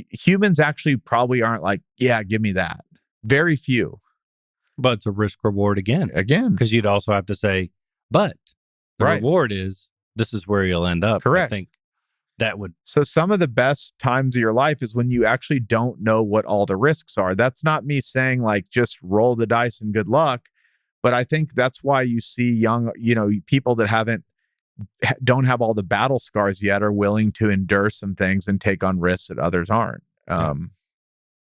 Speaker 1: humans actually probably aren't like, yeah, give me that. Very few.
Speaker 2: But it's a risk reward again. Because you'd also have to say, but the reward is, this is where you'll end up.
Speaker 1: Correct.
Speaker 2: I think that would.
Speaker 1: So some of the best times of your life is when you actually don't know what all the risks are. That's not me saying like, just roll the dice and good luck. But I think that's why you see young, people that don't have all the battle scars yet are willing to endure some things and take on risks that others aren't.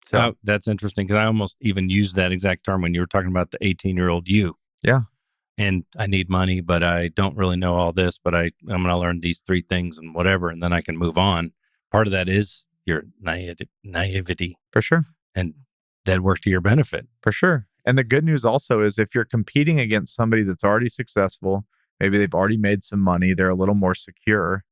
Speaker 2: So that's interesting, because I almost even used that exact term when you were talking about the 18-year-old you.
Speaker 1: Yeah.
Speaker 2: And I need money, but I don't really know all this, but I'm going to learn these 3 things and whatever, and then I can move on. Part of that is your naivety.
Speaker 1: For sure.
Speaker 2: And that worked to your benefit.
Speaker 1: For sure. And the good news also is if you're competing against somebody that's already successful, maybe they've already made some money, they're a little more secure,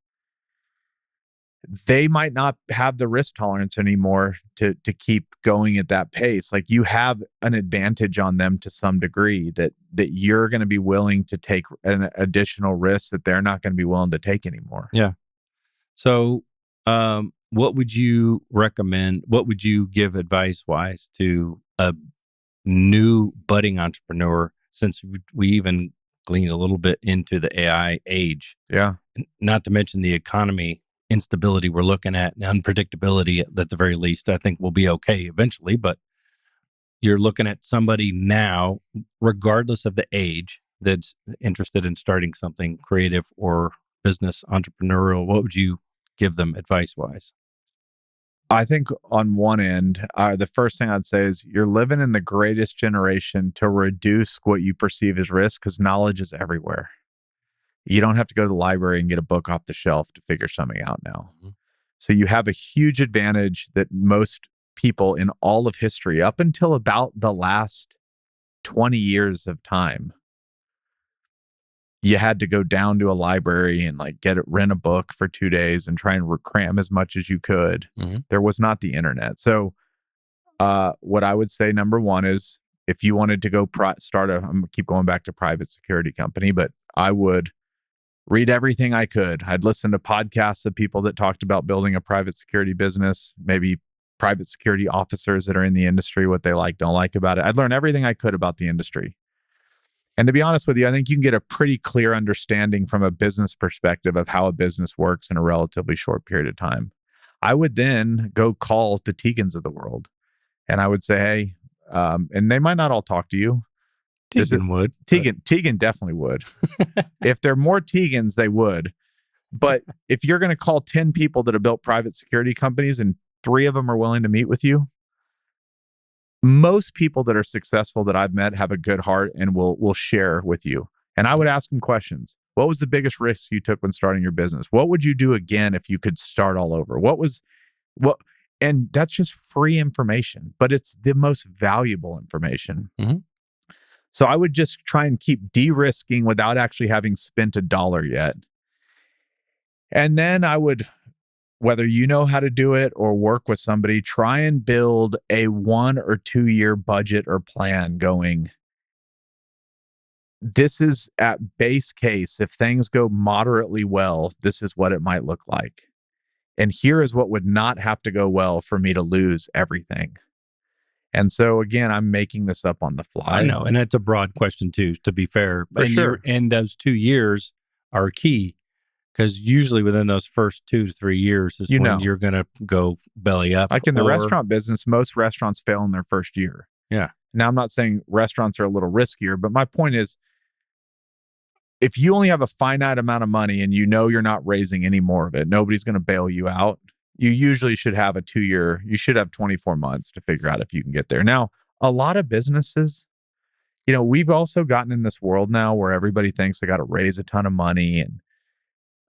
Speaker 1: they might not have the risk tolerance anymore to keep going at that pace. Like you have an advantage on them to some degree that you're going to be willing to take an additional risk that they're not going to be willing to take anymore.
Speaker 2: Yeah. So, what would you recommend? What would you give advice wise to a new budding entrepreneur, since we even gleaned a little bit into the AI age?
Speaker 1: Yeah.
Speaker 2: Not to mention the economy instability we're looking at and unpredictability at the very least. I think we'll be okay eventually, but you're looking at somebody now, regardless of the age, that's interested in starting something creative or business entrepreneurial. What would you give them advice wise?
Speaker 1: I think on one end, the first thing I'd say is you're living in the greatest generation to reduce what you perceive as risk because knowledge is everywhere. You don't have to go to the library and get a book off the shelf to figure something out now. Mm-hmm. So you have a huge advantage that most people in all of history, up until about the last 20 years of time, you had to go down to a library and like rent a book for 2 days and try and cram as much as you could. Mm-hmm. There was not the internet. So what I would say, number one, is if you wanted to go start I'm going to keep going back to private security company, but I would read everything I could. I'd listen to podcasts of people that talked about building a private security business, maybe private security officers that are in the industry, what they like, don't like about it. I'd learn everything I could about the industry. And to be honest with you, I think you can get a pretty clear understanding from a business perspective of how a business works in a relatively short period of time. I would then go call the Tegans of the world and I would say, hey, and they might not all talk to you.
Speaker 2: Tegan would.
Speaker 1: Tegan definitely would. If there are more Tegans, they would. But if you're going to call 10 people that have built private security companies and 3 of them are willing to meet with you, most people that are successful that I've met have a good heart and will share with you. And I would ask them questions. What was the biggest risk you took when starting your business? What would you do again if you could start all over? And that's just free information, but it's the most valuable information. Mm-hmm. So I would just try and keep de-risking without actually having spent $1 yet. And then I would, whether you know how to do it or work with somebody, try and build a 1 or 2 year budget or plan going. This is at base case. If things go moderately well, this is what it might look like. And here is what would not have to go well for me to lose everything. And so again, I'm making this up on the fly.
Speaker 2: I know. And that's a broad question too, to be fair.
Speaker 1: For sure.
Speaker 2: And those 2 years are key because usually within those first 2 to 3 years is when you're going to go belly up.
Speaker 1: Like in the restaurant business, most restaurants fail in their first year.
Speaker 2: Yeah.
Speaker 1: Now, I'm not saying restaurants are a little riskier, but my point is, if you only have a finite amount of money and you know you're not raising any more of it, nobody's going to bail you out. You usually should have a 2 year, you should have 24 months to figure out if you can get there. Now, a lot of businesses, we've also gotten in this world now where everybody thinks they got to raise a ton of money. And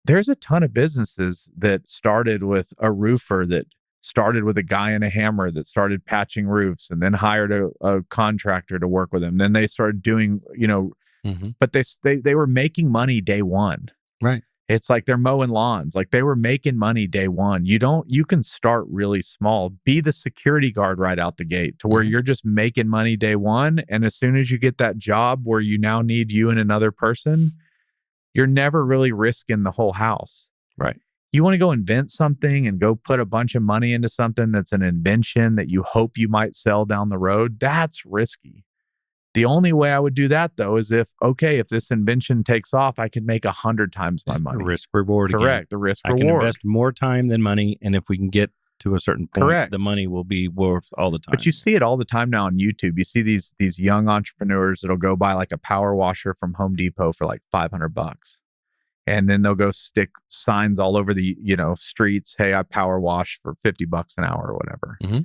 Speaker 1: there's a ton of businesses that started with a roofer that started with a guy and a hammer that started patching roofs and then hired a contractor to work with them. Then they started doing, mm-hmm. but they were making money day one.
Speaker 2: Right.
Speaker 1: It's like they're mowing lawns. Like they were making money day one. You can start really small. Be the security guard right out the gate to where mm-hmm. you're just making money day one. And as soon as you get that job where you now need you and another person, you're never really risking the whole house.
Speaker 2: Right.
Speaker 1: You want to go invent something and go put a bunch of money into something that's an invention that you hope you might sell down the road. That's risky. The only way I would do that, though, is if this invention takes off, I can make 100 times my money.
Speaker 2: The risk reward.
Speaker 1: Correct.
Speaker 2: Again.
Speaker 1: The risk
Speaker 2: reward. I can invest more time than money. And if we can get to a certain point,
Speaker 1: correct,
Speaker 2: the money will be worth all the time.
Speaker 1: But you see it all the time now on YouTube. You see these young entrepreneurs that'll go buy like a power washer from Home Depot for like $500. And then they'll go stick signs all over the, streets. Hey, I power wash for $50 an hour or whatever. Mm-hmm.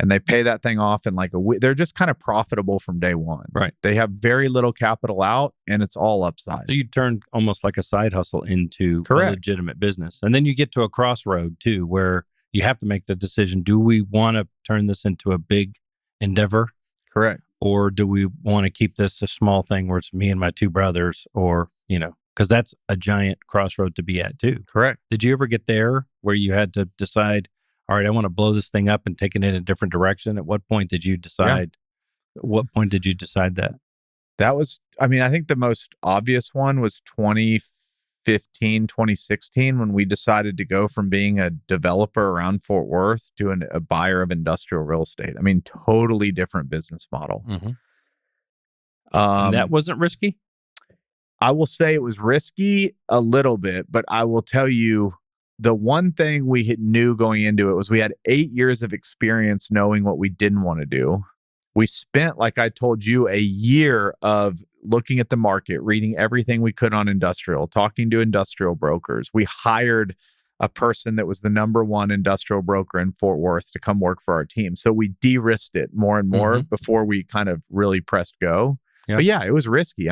Speaker 1: And they pay that thing off in like a week. They're just kind of profitable from day one.
Speaker 2: Right.
Speaker 1: They have very little capital out and it's all upside.
Speaker 2: So you turn almost like a side hustle into
Speaker 1: correct,
Speaker 2: a legitimate business. And then you get to a crossroad too, where you have to make the decision. Do we want to turn this into a big endeavor?
Speaker 1: Correct.
Speaker 2: Or do we want to keep this a small thing where it's me and my two brothers, or, because that's a giant crossroad to be at too.
Speaker 1: Correct.
Speaker 2: Did you ever get there where you had to decide, all right, I want to blow this thing up and take it in a different direction? At what point did you decide? What point did you decide that?
Speaker 1: That was, I think the most obvious one was 2015, 2016, when we decided to go from being a developer around Fort Worth to a buyer of industrial real estate. Totally different business model.
Speaker 2: Mm-hmm. And that wasn't risky?
Speaker 1: I will say it was risky a little bit, but I will tell you the one thing we knew going into it was we had 8 years of experience knowing what we didn't want to do. We spent, like I told you, a year of looking at the market, reading everything we could on industrial, talking to industrial brokers. We hired a person that was the number one industrial broker in Fort Worth to come work for our team. So we de-risked it more and more before we kind of really pressed go. Yep. But yeah, it was risky.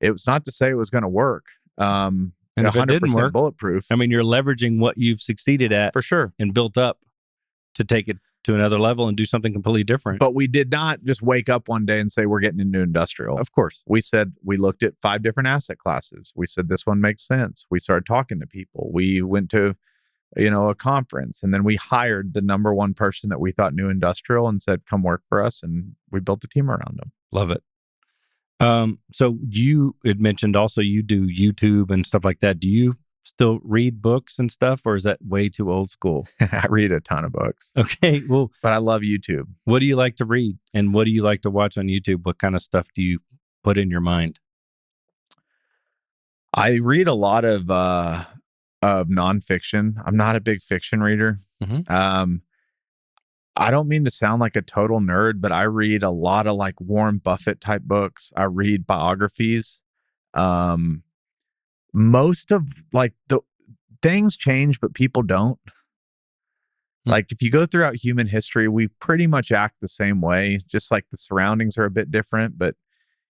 Speaker 1: It was not to say it was going to work.
Speaker 2: And if it didn't work,
Speaker 1: bulletproof.
Speaker 2: You're leveraging what you've succeeded at
Speaker 1: for sure
Speaker 2: and built up to take it to another level and do something completely different.
Speaker 1: But we did not just wake up one day and say we're getting into industrial.
Speaker 2: Of course.
Speaker 1: We said we looked at 5 different asset classes. We said this one makes sense. We started talking to people. We went to a conference, and then we hired the number one person that we thought knew industrial and said, come work for us. And we built a team around them.
Speaker 2: Love it. So you had mentioned also you do YouTube and stuff like that. Do you still read books and stuff, or is that way too old school?
Speaker 1: I read a ton of books.
Speaker 2: Okay, well,
Speaker 1: but I love YouTube.
Speaker 2: What do you like to read, and what do you like to watch on YouTube? What kind of stuff do you put in your mind?
Speaker 1: I read a lot of nonfiction. I'm not a big fiction reader. Mm-hmm. I don't mean to sound like a total nerd, but I read a lot of like Warren Buffett type books. I read biographies. Most of like the things change, but people don't. Like if you go throughout human history, we pretty much act the same way, just like the surroundings are a bit different. But,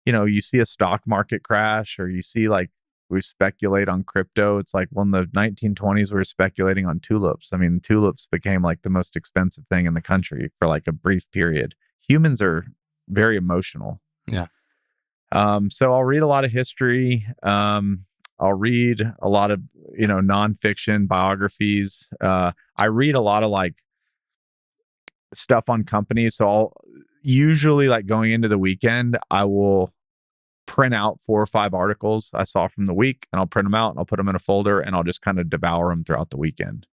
Speaker 1: you see a stock market crash, or you see like we speculate on crypto. It's like, well, in the 1920s, we were speculating on tulips. Tulips became like the most expensive thing in the country for like a brief period. Humans are very emotional.
Speaker 2: Yeah.
Speaker 1: So I'll read a lot of history. I'll read a lot of, nonfiction biographies. I read a lot of like stuff on companies. So I'll usually, like, going into the weekend, I will print out 4 or 5 articles I saw from the week, and I'll print them out and I'll put them in a folder, and I'll just kind of devour them throughout the weekend.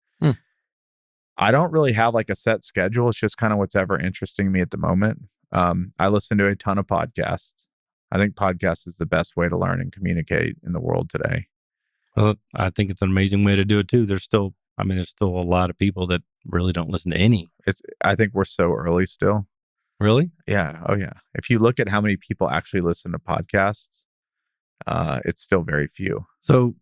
Speaker 1: I don't really have like a set schedule. It's just kind of what's ever interesting me at the moment. I listen to a ton of podcasts. I think podcasts is the best way to learn and communicate in the world today.
Speaker 2: Well, I think it's an amazing way to do it too. There's still a lot of people that really don't listen to any.
Speaker 1: I think we're so early still.
Speaker 2: Really?
Speaker 1: Yeah. Oh yeah. If you look at how many people actually listen to podcasts, it's still very few.
Speaker 2: So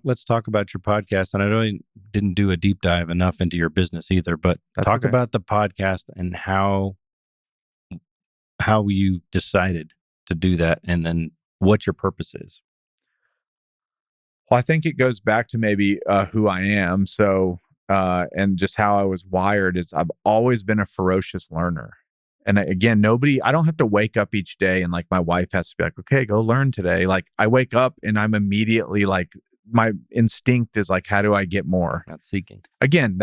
Speaker 2: let's talk about your podcast. And I know you didn't do a deep dive enough into your business either, but talk about the podcast and how you decided to do that, and then what your purpose is.
Speaker 1: Well, I think it goes back to maybe who I am. So, and just how I was wired is I've always been a ferocious learner. And again, I don't have to wake up each day and like my wife has to be like, okay, go learn today. Like I wake up and I'm immediately like, my instinct is like, how do I get more?
Speaker 2: Not seeking.
Speaker 1: Again,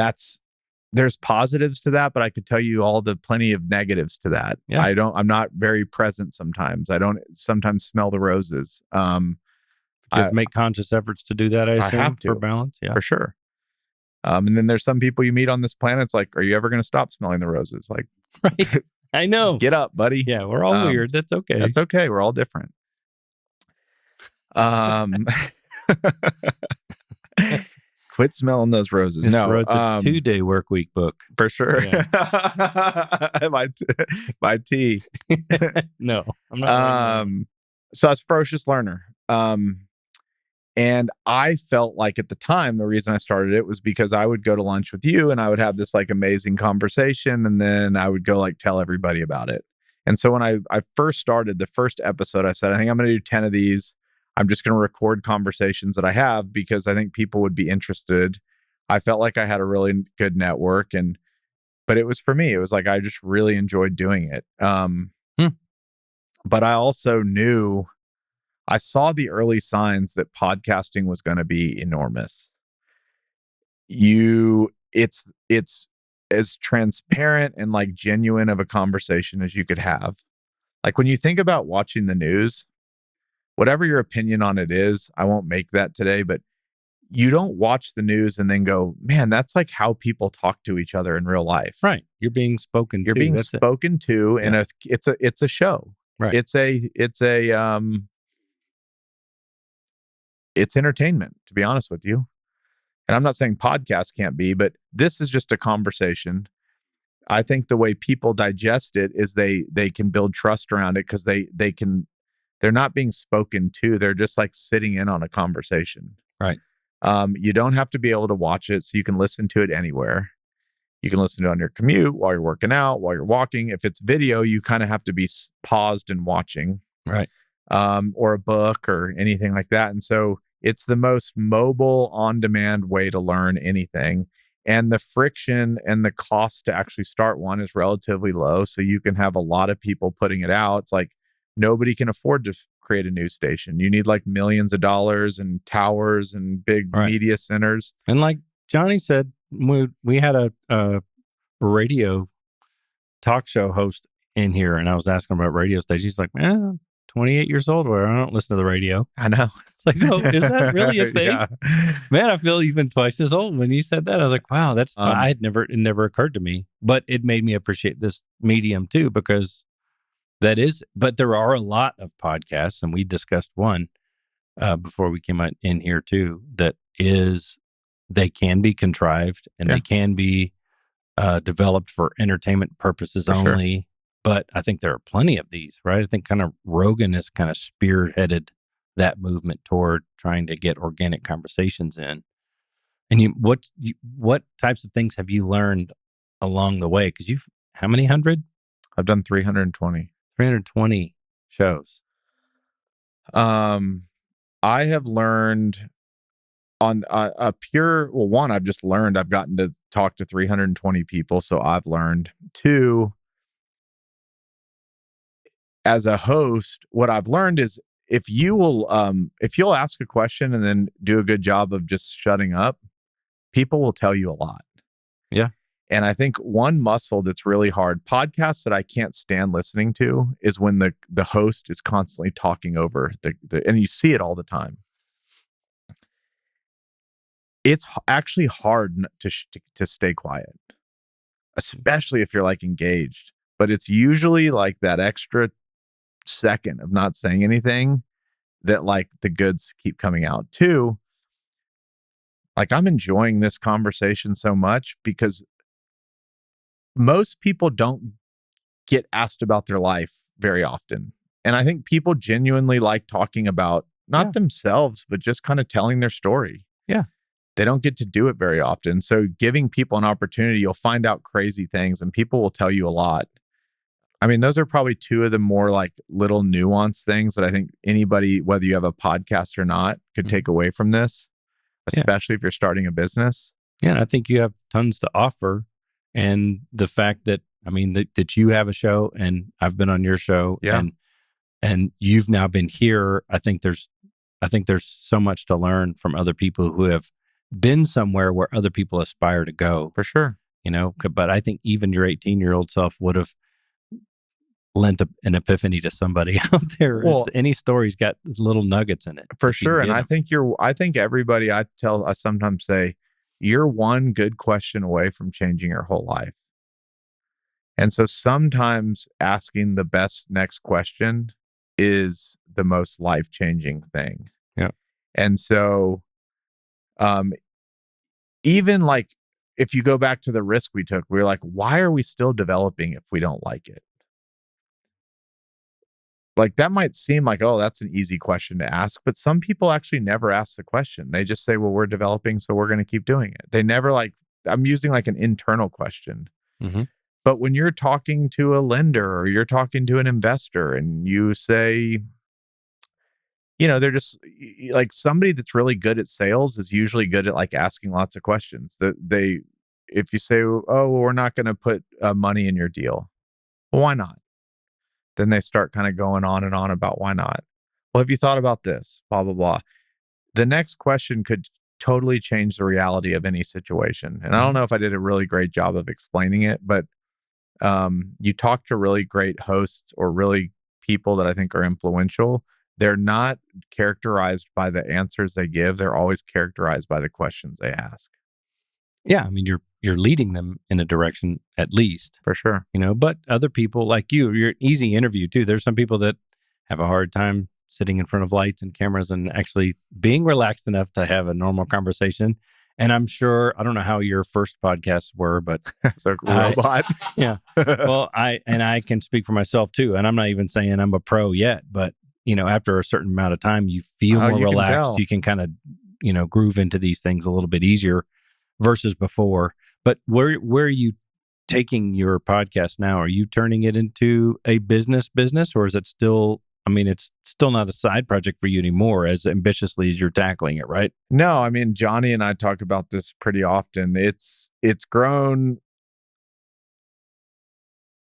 Speaker 1: there's positives to that, but I could tell you all the plenty of negatives to that.
Speaker 2: Yeah.
Speaker 1: I'm not very present sometimes. I don't sometimes smell the roses.
Speaker 2: You have to make conscious efforts to do that, I assume,
Speaker 1: have to,
Speaker 2: for balance. Yeah,
Speaker 1: for sure. And then there's some people you meet on this planet. It's like, are you ever going to stop smelling the roses? Like,
Speaker 2: right. I know.
Speaker 1: Get up, buddy.
Speaker 2: Yeah, we're all weird. That's okay.
Speaker 1: That's okay. We're all different. Quit smelling those roses.
Speaker 2: Just wrote the 2-day work week book.
Speaker 1: For sure. Yeah. my tea.
Speaker 2: No, I'm not.
Speaker 1: So I was a ferocious learner. And I felt like at the time, the reason I started it was because I would go to lunch with you and I would have this like amazing conversation, and then I would go like tell everybody about it. And so when I first started the first episode, I said, I think I'm going to do 10 of these. I'm just going to record conversations that I have because I think people would be interested. I felt like I had a really good network, and but it was for me. It was like I just really enjoyed doing it. But I also knew, I saw the early signs that podcasting was going to be enormous. It's as transparent and like genuine of a conversation as you could have. Like when you think about watching the news, whatever your opinion on it is, I won't make that today, but you don't watch the news and then go, man, that's like how people talk to each other in real life.
Speaker 2: Right. You're being spoken
Speaker 1: You're
Speaker 2: to.
Speaker 1: being
Speaker 2: That's
Speaker 1: spoken to, and it's a show.
Speaker 2: Right.
Speaker 1: It's entertainment, to be honest with you. And I'm not saying podcasts can't be, but this is just a conversation. I think the way people digest it is they can build trust around it because they're not being spoken to. They're just like sitting in on a conversation.
Speaker 2: Right.
Speaker 1: You don't have to be able to watch it, so you can listen to it anywhere. You can listen to it on your commute, while you're working out, while you're walking. If it's video, you kind of have to be paused and watching.
Speaker 2: Right.
Speaker 1: Or a book or anything like that. And so it's the most mobile, on-demand way to learn anything. And the friction and the cost to actually start one is relatively low. So you can have a lot of people putting it out. It's like nobody can afford to create a news station. You need like millions of dollars and towers and big media centers.
Speaker 2: And like Johnny said, we had a radio talk show host in here, and I was asking about radio stations. He's like, man, 28 years old, where I don't listen to the radio.
Speaker 1: I know.
Speaker 2: It's like, oh, is that really a thing?
Speaker 1: Yeah.
Speaker 2: Man, I feel even twice as old when you said that. I was like, wow, that's it never occurred to me, but it made me appreciate this medium too, because but there are a lot of podcasts, and we discussed one before we came in here too, they can be contrived and they can be developed for entertainment purposes only. Sure. But I think there are plenty of these, right? I think kind of Rogan has kind of spearheaded that movement toward trying to get organic conversations in. And what types of things have you learned along the way? Because how many hundred?
Speaker 1: I've done 320.
Speaker 2: 320 shows.
Speaker 1: I have learned on one, I've just learned, I've gotten to talk to 320 people. So I've learned. Two, as a host, what I've learned is if you'll ask a question and then do a good job of just shutting up, people will tell you a lot.
Speaker 2: Yeah.
Speaker 1: And I think one muscle that's really hard, podcasts that I can't stand listening to, is when the host is constantly talking over and you see it all the time. It's actually hard to stay quiet, especially if you're like engaged. But it's usually like that extra second of not saying anything that like the goods keep coming out. Two, like I'm enjoying this conversation so much because most people don't get asked about their life very often. And I think people genuinely like talking about not themselves, but just kind of telling their story.
Speaker 2: Yeah.
Speaker 1: They don't get to do it very often. So giving people an opportunity, you'll find out crazy things and people will tell you a lot. I mean, those are probably two of the more like little nuanced things that I think anybody, whether you have a podcast or not, could take away from this, especially if you're starting a business.
Speaker 2: Yeah. And I think you have tons to offer. And the fact that, I mean, that you have a show and I've been on your show and you've now been here. I think there's so much to learn from other people who have been somewhere where other people aspire to go.
Speaker 1: For sure.
Speaker 2: You know, but I think even your 18-year-old self would have lent an epiphany to somebody out there. Well, any story's got little nuggets in it.
Speaker 1: For sure. And I think everybody, I sometimes say, you're one good question away from changing your whole life. And so sometimes asking the best next question is the most life-changing thing.
Speaker 2: Yeah.
Speaker 1: And so even like if you go back to the risk we took, we were like, why are we still developing if we don't like it? Like that might seem like, oh, that's an easy question to ask, but some people actually never ask the question. They just say, well, we're developing, so we're going to keep doing it. They never I'm using like an internal question.
Speaker 2: Mm-hmm.
Speaker 1: But when you're talking to a lender or you're talking to an investor and you say, you know, they're just like somebody that's really good at sales is usually good at like asking lots of questions. if you say, oh, well, we're not going to put money in your deal, well, why not? Then they start kind of going on and on about why not. Well, have you thought about this? Blah, blah, blah. The next question could totally change the reality of any situation. And I don't know if I did a really great job of explaining it, but you talk to really great hosts or really people that I think are influential. They're not characterized by the answers they give. They're always characterized by the questions they ask.
Speaker 2: Yeah, I mean, you're leading them in a direction at least.
Speaker 1: For sure.
Speaker 2: But other people like you're an easy interview too. There's some people that have a hard time sitting in front of lights and cameras and actually being relaxed enough to have a normal conversation. And I'm sure, I don't know how your first podcasts were, but
Speaker 1: so robot.
Speaker 2: Yeah. Well, I can speak for myself too. And I'm not even saying I'm a pro yet, but after a certain amount of time, you feel more relaxed. You can kind of, groove into these things a little bit easier versus before. But where are you taking your podcast now? Are you turning it into a business, or is it still, it's still not a side project for you anymore as ambitiously as you're tackling it, right?
Speaker 1: No, Johnny and I talk about this pretty often. It's grown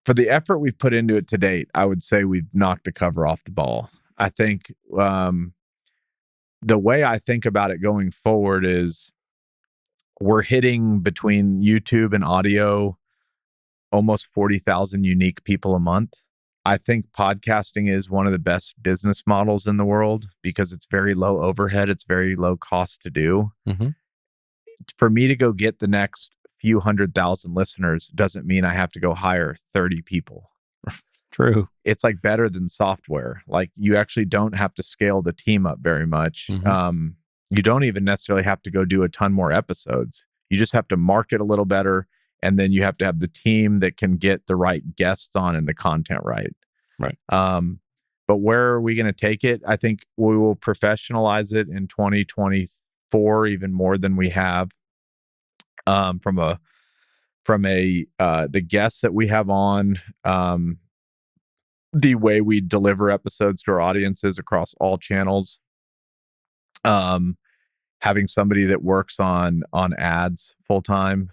Speaker 1: for the effort we've put into it to date. I would say we've knocked the cover off the ball. I think the way I think about it going forward is we're hitting between YouTube and audio almost 40,000 unique people a month. I think podcasting is one of the best business models in the world because it's very low overhead. It's very low cost to do.
Speaker 2: Mm-hmm.
Speaker 1: For me to go get the next few 100,000 listeners doesn't mean I have to go hire 30 people.
Speaker 2: True.
Speaker 1: It's like better than software. Like you actually don't have to scale the team up very much.
Speaker 2: Mm-hmm.
Speaker 1: You don't even necessarily have to go do a ton more episodes. You just have to market a little better. And then you have to have the team that can get the right guests on and the content right.
Speaker 2: Right.
Speaker 1: But where are we going to take it? I think we will professionalize it in 2024 even more than we have. From the guests that we have on, the way we deliver episodes to our audiences across all channels. Having somebody that works on ads full time.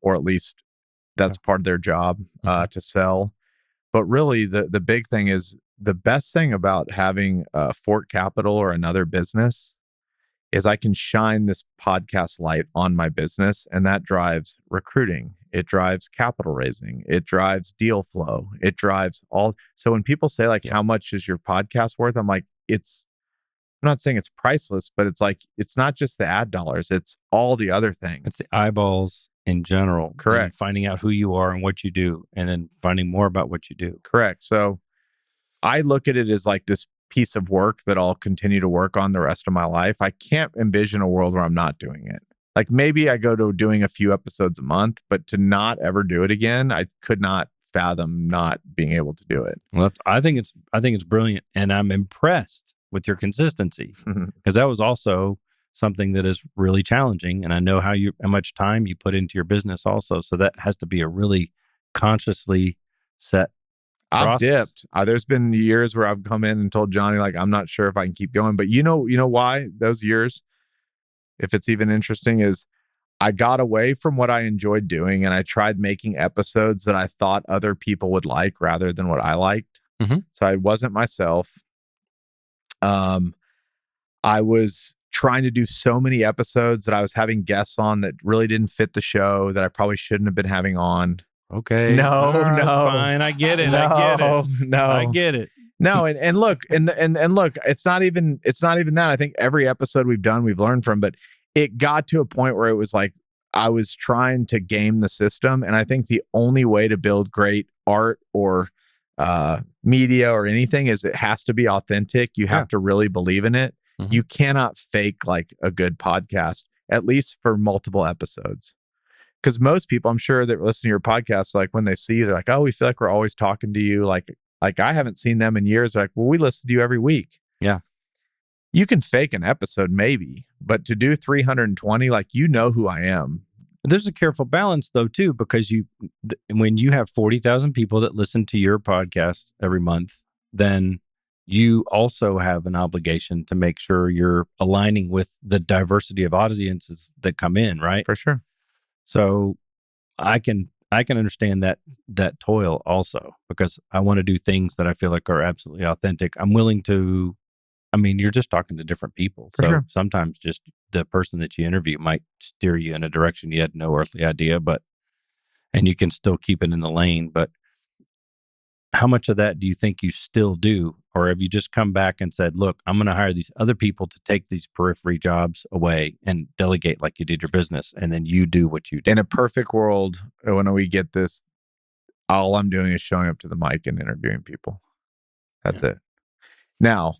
Speaker 1: Or at least that's part of their job to sell. But really, the big thing is the best thing about having Fort Capital or another business is I can shine this podcast light on my business, and that drives recruiting. It drives capital raising. It drives deal flow. It drives all. So when people say like, how much is your podcast worth? I'm like, I'm not saying it's priceless, but it's like, it's not just the ad dollars. It's all the other things.
Speaker 2: It's the eyeballs in general.
Speaker 1: Correct.
Speaker 2: Finding out who you are and what you do, and then finding more about what you do.
Speaker 1: Correct. So I look at it as like this piece of work that I'll continue to work on the rest of my life. I can't envision a world where I'm not doing it. Like maybe I go to doing a few episodes a month, but to not ever do it again, I could not fathom not being able to do it.
Speaker 2: Well, I think it's brilliant, and I'm impressed with your consistency because that was also something that is really challenging, and I know how much time you put into your business also. So that has to be a really consciously set process.
Speaker 1: I've dipped. There's been years where I've come in and told Johnny like I'm not sure if I can keep going, but you know why those years, if it's even interesting, is I got away from what I enjoyed doing and I tried making episodes that I thought other people would like rather than what I liked.
Speaker 2: Mm-hmm.
Speaker 1: So I wasn't myself. I was trying to do so many episodes that I was having guests on that really didn't fit the show that I probably shouldn't have been having on.
Speaker 2: Okay.
Speaker 1: No.
Speaker 2: Fine. I get it. I get it.
Speaker 1: No. And look, and look, it's not even that. I think every episode we've done, we've learned from, but it got to a point where it was like, I was trying to game the system. And I think the only way to build great art or media or anything is it has to be authentic. You have to really believe in it. Mm-hmm. You cannot fake like a good podcast, at least for multiple episodes. Because most people, I'm sure, that listen to your podcast, like when they see you, they're like, oh, we feel like we're always talking to you. Like I haven't seen them in years. They're like, well, we listen to you every week.
Speaker 2: Yeah.
Speaker 1: You can fake an episode maybe, but to do 320, like, you know who I am.
Speaker 2: There's a careful balance though, too, because when you have 40,000 people that listen to your podcast every month, then you also have an obligation to make sure you're aligning with the diversity of audiences that come in, right?
Speaker 1: For sure.
Speaker 2: So I can understand that toil also, because I want to do things that I feel like are absolutely authentic. I'm willing to. I mean, you're just talking to different people,
Speaker 1: For
Speaker 2: so
Speaker 1: sure.
Speaker 2: sometimes just the person that you interview might steer you in a direction you had no earthly idea, and you can still keep it in the lane. But how much of that do you think you still do? Or have you just come back and said, look, I'm going to hire these other people to take these periphery jobs away and delegate like you did your business, and then you do what you do?
Speaker 1: In a perfect world, when we get this, all I'm doing is showing up to the mic and interviewing people. That's it. Now,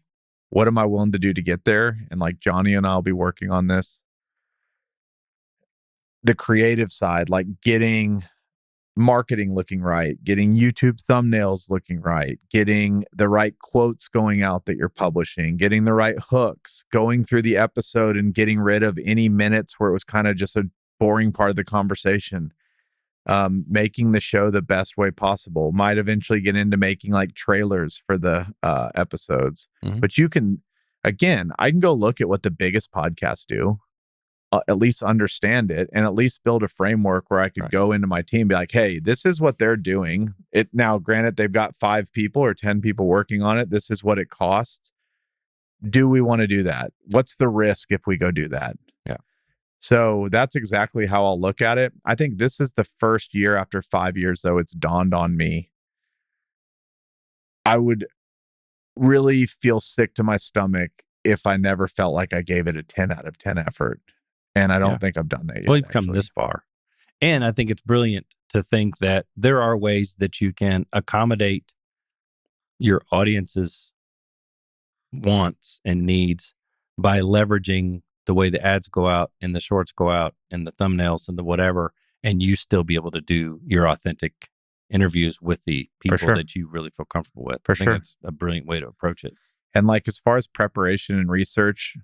Speaker 1: what am I willing to do to get there? And like Johnny and I'll be working on this. The creative side, like getting marketing looking right, getting YouTube thumbnails looking right, getting the right quotes going out that you're publishing, getting the right hooks, going through the episode and getting rid of any minutes where it was kind of just a boring part of the conversation. Making the show the best way possible. Might eventually get into making like trailers for the episodes.
Speaker 2: Mhm.
Speaker 1: But you can, again, I can go look at what the biggest podcasts do, at least understand it, and at least build a framework where I could go into my team and be like, hey, this is what they're doing. It now, granted, they've got 5 people or 10 people working on it. This is what it costs. Do we want to do that? What's the risk if we go do that?
Speaker 2: Yeah.
Speaker 1: So that's exactly how I'll look at it. I think this is the first year after 5 years, though, it's dawned on me. I would really feel sick to my stomach if I never felt like I gave it a 10 out of 10 effort. And I don't think I've done that yet.
Speaker 2: Well, you've come this far. And I think it's brilliant to think that there are ways that you can accommodate your audience's wants and needs by leveraging the way the ads go out and the shorts go out and the thumbnails and the whatever, and you still be able to do your authentic interviews with the people that you really feel comfortable with. I think it's a brilliant way to approach it.
Speaker 1: And like, as far as preparation and research,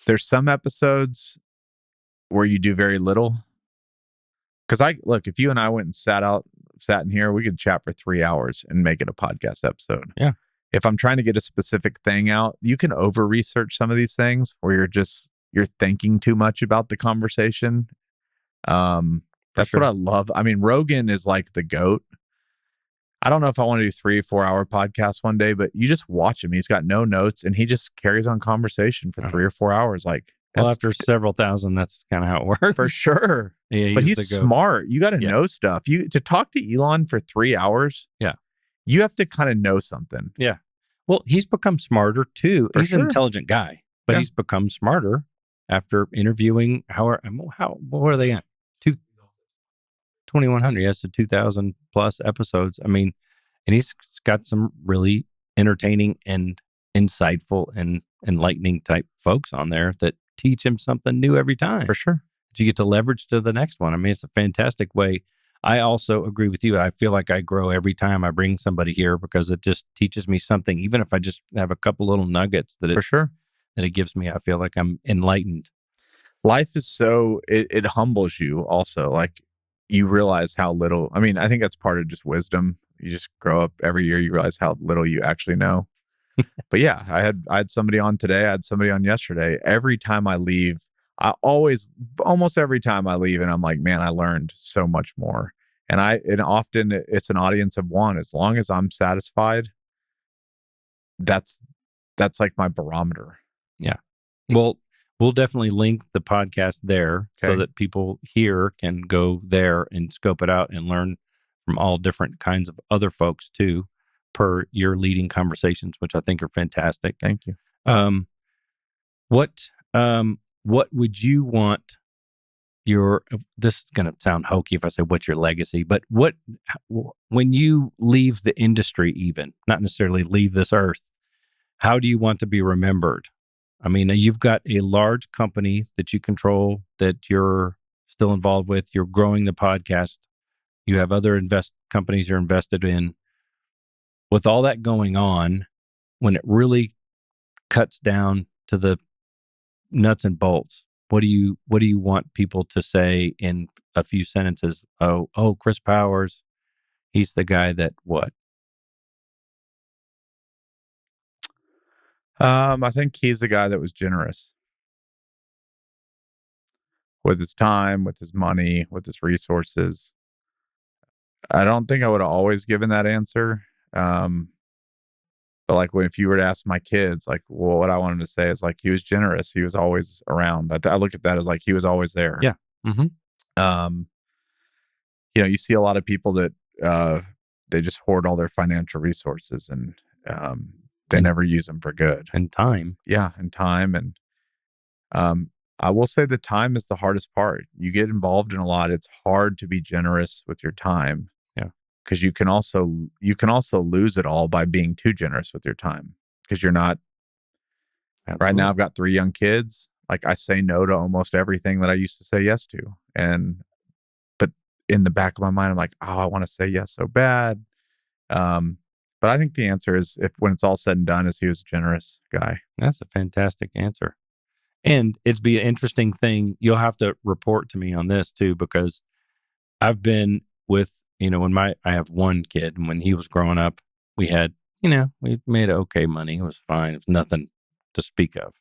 Speaker 1: there's some episodes where you do very little. Because if you and I went and sat in here, we could chat for 3 hours and make it a podcast episode.
Speaker 2: Yeah.
Speaker 1: If I'm trying to get a specific thing out, you can over research some of these things where you're thinking too much about the conversation. That's what I love. I mean, Rogan is like the GOAT. I don't know if I want to do 3 or 4 hour podcasts one day, but you just watch him. He's got no notes and he just carries on conversation for 3 or 4 hours. Like,
Speaker 2: well, after several thousand, that's kind of how it works.
Speaker 1: For sure.
Speaker 2: Yeah,
Speaker 1: but he's smart. You got to know stuff. To talk to Elon for 3 hours.
Speaker 2: Yeah.
Speaker 1: You have to kind of know something.
Speaker 2: Yeah. Well, he's become smarter too. He's an intelligent guy, but he's become smarter after interviewing what are they at? 2,100. Yes, to 2,000 plus episodes. I mean, and he's got some really entertaining and insightful and enlightening type folks on there that teach him something new every time.
Speaker 1: For sure.
Speaker 2: That you get to leverage to the next one. I mean, it's a fantastic way. I also agree with you. I feel like I grow every time I bring somebody here because it just teaches me something. Even if I just have a couple little nuggets that it gives me, I feel like I'm enlightened.
Speaker 1: Life is it humbles you also. Like, you realize how little, I mean, I think that's part of just wisdom. You just grow up every year, you realize how little you actually know. But yeah, I had somebody on today. I had somebody on yesterday. Every time I leave, almost every time I leave, and I'm like, man, I learned so much more. And often it's an audience of one. As long as I'm satisfied, that's like my barometer.
Speaker 2: Yeah. Well, we'll definitely link the podcast there so that people here can go there and scope it out and learn from all different kinds of other folks too, per your leading conversations, which I think are fantastic.
Speaker 1: Thank you.
Speaker 2: What would you want this is going to sound hokey if I say what's your legacy, but when you leave the industry, even not necessarily leave this earth, how do you want to be remembered? I mean, you've got a large company that you control, that you're still involved with. You're growing the podcast. You have other companies you're invested in. With all that going on, when it really cuts down to the nuts and bolts, what do you want people to say in a few sentences? Oh, Chris Powers, he's the guy that what?
Speaker 1: I think he's the guy that was generous. with his time, with his money, with his resources. I don't think I would have always given that answer. But like if you were to ask my kids, like, well, what I wanted to say is like, he was generous. He was always around. I look at that as like, he was always there.
Speaker 2: Yeah. Mm-hmm.
Speaker 1: You see a lot of people that, they just hoard all their financial resources and, they never use them for good.
Speaker 2: And time.
Speaker 1: Yeah. And time. And, I will say the time is the hardest part. You get involved in a lot. It's hard to be generous with your time.
Speaker 2: Yeah.
Speaker 1: Because you can also lose it all by being too generous with your time. Because you're not. Absolutely. Right now, I've got 3 young kids. Like I say no to almost everything that I used to say yes to. But in the back of my mind, I'm like, oh, I want to say yes so bad. But I think the answer is, when it's all said and done, is he was a generous guy.
Speaker 2: That's a fantastic answer. And it'd be an interesting thing. You'll have to report to me on this too, because I've been with, when I have one kid, and when he was growing up, we had, we made okay money. It was fine. It was nothing to speak of.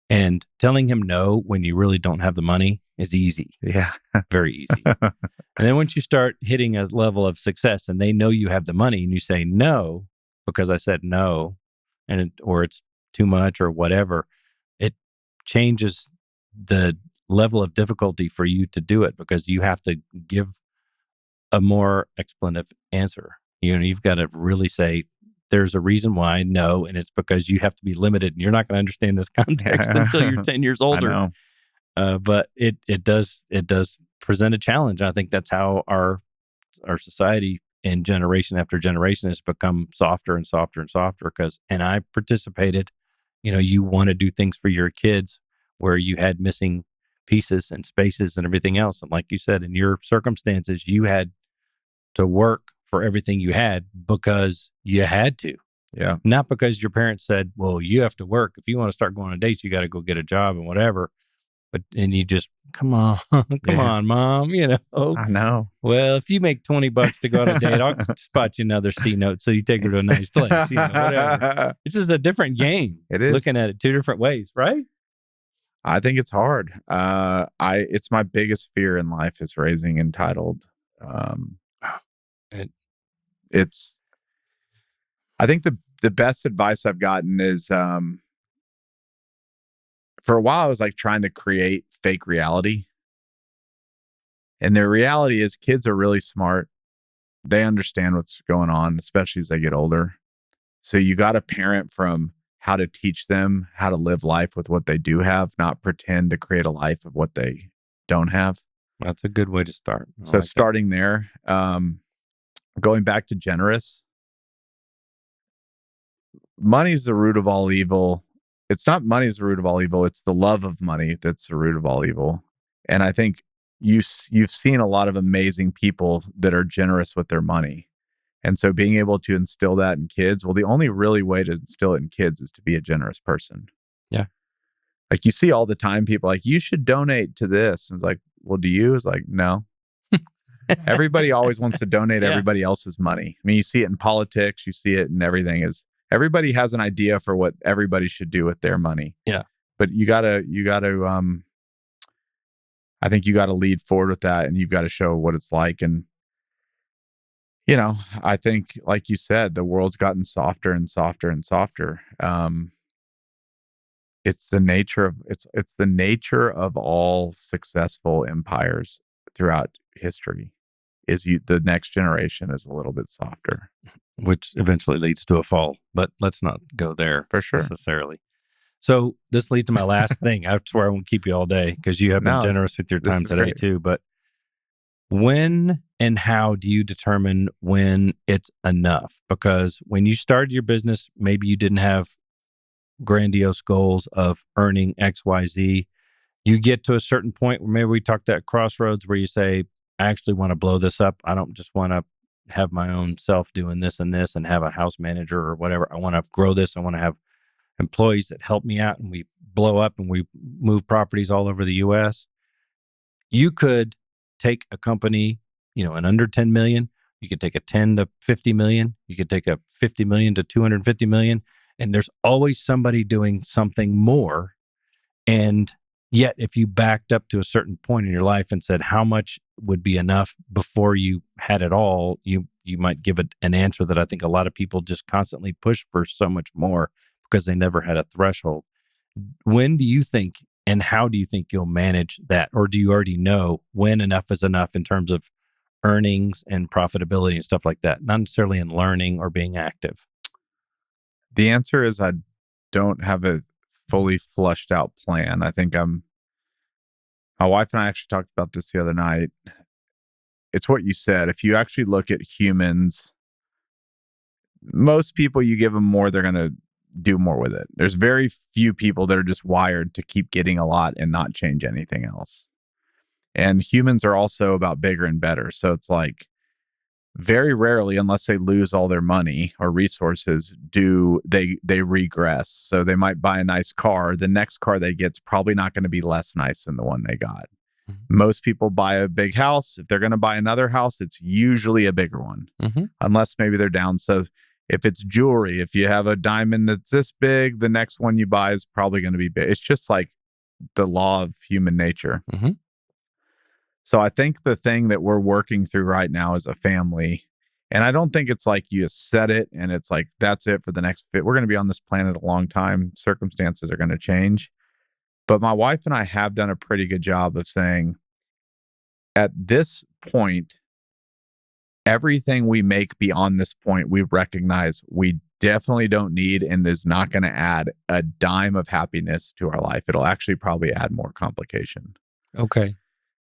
Speaker 2: And telling him no when you really don't have the money is easy.
Speaker 1: Yeah.
Speaker 2: Very easy. And then once you start hitting a level of success and they know you have the money and you say no, because I said no, or it's too much or whatever, it changes the level of difficulty for you to do it, because you have to give a more explanatory answer. You've got to really say, there's a reason why no, and it's because you have to be limited, and you're not going to understand this context until you're 10 years older.
Speaker 1: I know.
Speaker 2: But it does present a challenge. I think that's how our society in generation after generation has become softer and softer and softer. And I participated. You want to do things for your kids where you had missing pieces and spaces and everything else. And like you said, in your circumstances, you had to work for everything you had because you had to.
Speaker 1: Yeah.
Speaker 2: Not because your parents said, well, you have to work. If you want to start going on dates, you got to go get a job and whatever. And you just, come on, on, Mom,
Speaker 1: I know.
Speaker 2: Well, if you make $20 to go on a date, I'll spot you another C note so you take her to a nice place, whatever. It's just a different game.
Speaker 1: It is.
Speaker 2: Looking at it 2 different ways, right?
Speaker 1: I think it's hard. It's my biggest fear in life is raising entitled. I think the best advice I've gotten is, for a while, I was like trying to create fake reality. And the reality is kids are really smart. They understand what's going on, especially as they get older. So you got to parent from how to teach them how to live life with what they do have, not pretend to create a life of what they don't have.
Speaker 2: That's a good way to start.
Speaker 1: So starting there, going back to generous, money's the root of all evil. It's not money's the root of all evil. It's the love of money that's the root of all evil. And I think you've seen a lot of amazing people that are generous with their money. And so being able to instill that in kids, well, the only really way to instill it in kids is to be a generous person.
Speaker 2: Yeah.
Speaker 1: Like you see all the time people like, you should donate to this. And it's like, well, do you? It's like, no. Everybody always wants to donate everybody else's money. I mean, you see it in politics, you see it in everything. Everybody has an idea for what everybody should do with their money.
Speaker 2: Yeah.
Speaker 1: But you gotta, I think you gotta lead forward with that, and you've got to show what it's like. And, I think, like you said, the world's gotten softer and softer and softer. It's the nature of all successful empires throughout history. The next generation is a little bit softer,
Speaker 2: which eventually leads to a fall. But let's not go there
Speaker 1: for sure
Speaker 2: necessarily. So this leads to my last thing. I swear I won't keep you all day because you have been generous with your time today too. But when and how do you determine when it's enough? Because when you started your business, maybe you didn't have grandiose goals of earning X, Y, Z. You get to a certain point where maybe we talked at crossroads where you say, I actually want to blow this up. I don't just want to have my own self doing this and have a house manager or whatever. I want to grow this. I want to have employees that help me out, and we blow up and we move properties all over the U.S. You could take a company, an under 10 million. You could take a 10 to 50 million. You could take a 50 million to 250 million. And there's always somebody doing something more. And Yet, if you backed up to a certain point in your life and said how much would be enough before you had it all, you might give it an answer that I think a lot of people just constantly push for so much more because they never had a threshold. When do you think and how do you think you'll manage that? Or do you already know when enough is enough in terms of earnings and profitability and stuff like that? Not necessarily in learning or being active.
Speaker 1: The answer is I don't have a fully flushed out plan. I think my wife and I actually talked about this the other night. It's what you said. If you actually look at humans, most people, you give them more, they're going to do more with it. There's very few people that are just wired to keep getting a lot and not change anything else. And humans are also about bigger and better. So it's like very rarely, unless they lose all their money or resources, do they regress. So they might buy a nice car. The next car they get's probably not going to be less nice than the one they got. Mm-hmm. Most people buy a big house. If they're going to buy another house, it's usually a bigger one, unless maybe they're down. So if it's jewelry, if you have a diamond that's this big, the next one you buy is probably going to be big. It's just like the law of human nature. Mm-hmm. So I think the thing that we're working through right now as a family, and I don't think it's like you set it and it's like, that's it for the next fit. We're going to be on this planet a long time. Circumstances are going to change. But my wife and I have done a pretty good job of saying, at this point, everything we make beyond this point, we recognize we definitely don't need and is not going to add a dime of happiness to our life. It'll actually probably add more complication.
Speaker 2: Okay.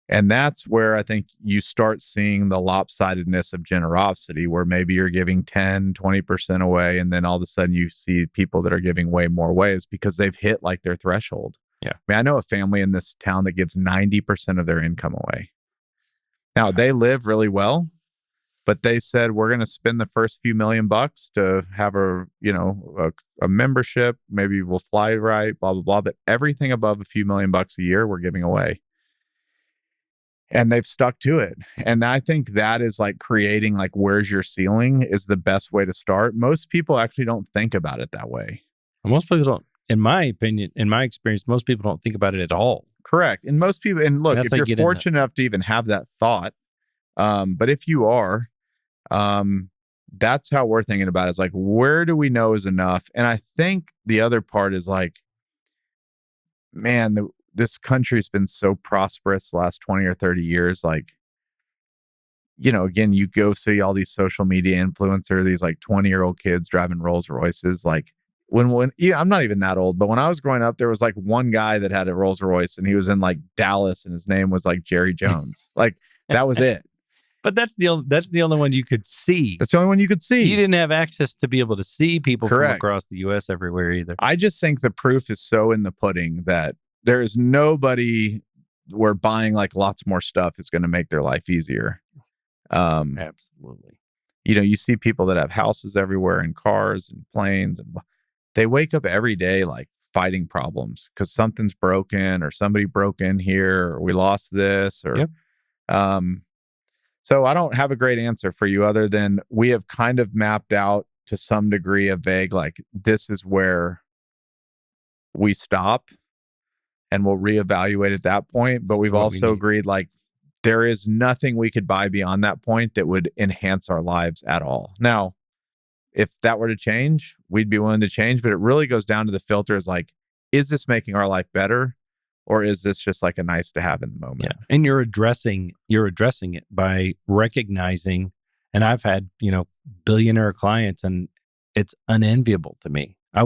Speaker 1: And that's where I think you start seeing the lopsidedness of generosity, where maybe you're giving 10, 20% away. And then all of a sudden you see people that are giving way more ways because they've hit like their threshold.
Speaker 2: Yeah.
Speaker 1: I mean, I know a family in this town that gives 90% of their income away. Now they live really well, but they said, we're going to spend the first few $1,000,000 to have a membership. Maybe we'll fly right, blah, blah, blah. But everything above a few $1,000,000 a year, we're giving away. And they've stuck to it. And I think that is like creating like, where's your ceiling is the best way to start. Most people actually don't think about it that way.
Speaker 2: Most people don't, in my opinion, in my experience, most people don't think about it at all.
Speaker 1: Correct. And most people, and look, if you're fortunate enough to even have that thought, but if you are, that's how we're thinking about it. It's like, where do we know is enough? And I think the other part is like, man, this country's been so prosperous the last 20 or 30 years. Like, again, you go see all these social media influencers, these like 20-year-old kids driving Rolls Royces. Like I'm not even that old, but when I was growing up, there was like one guy that had a Rolls Royce and he was in like Dallas and his name was like Jerry Jones. Like that was it.
Speaker 2: But that's the only one you could see.
Speaker 1: That's the only one you could see.
Speaker 2: You didn't have access to be able to see people
Speaker 1: Correct.
Speaker 2: From across the U.S. everywhere either.
Speaker 1: I just think the proof is so in the pudding that there is nobody where buying like lots more stuff is going to make their life easier.
Speaker 2: Absolutely.
Speaker 1: You see people that have houses everywhere and cars and planes, and they wake up every day like fighting problems because something's broken or somebody broke in here or we lost this or,
Speaker 2: yep.
Speaker 1: So I don't have a great answer for you other than we have kind of mapped out to some degree a vague, like this is where we stop and we'll reevaluate at that point. But we've also agreed like there is nothing we could buy beyond that point that would enhance our lives at all. Now, if that were to change, we'd be willing to change, but it really goes down to the filters like, is this making our life better? Or is this just like a nice to have in the moment?
Speaker 2: Yeah. And you're addressing it by recognizing, and I've had, billionaire clients and it's unenviable to me. I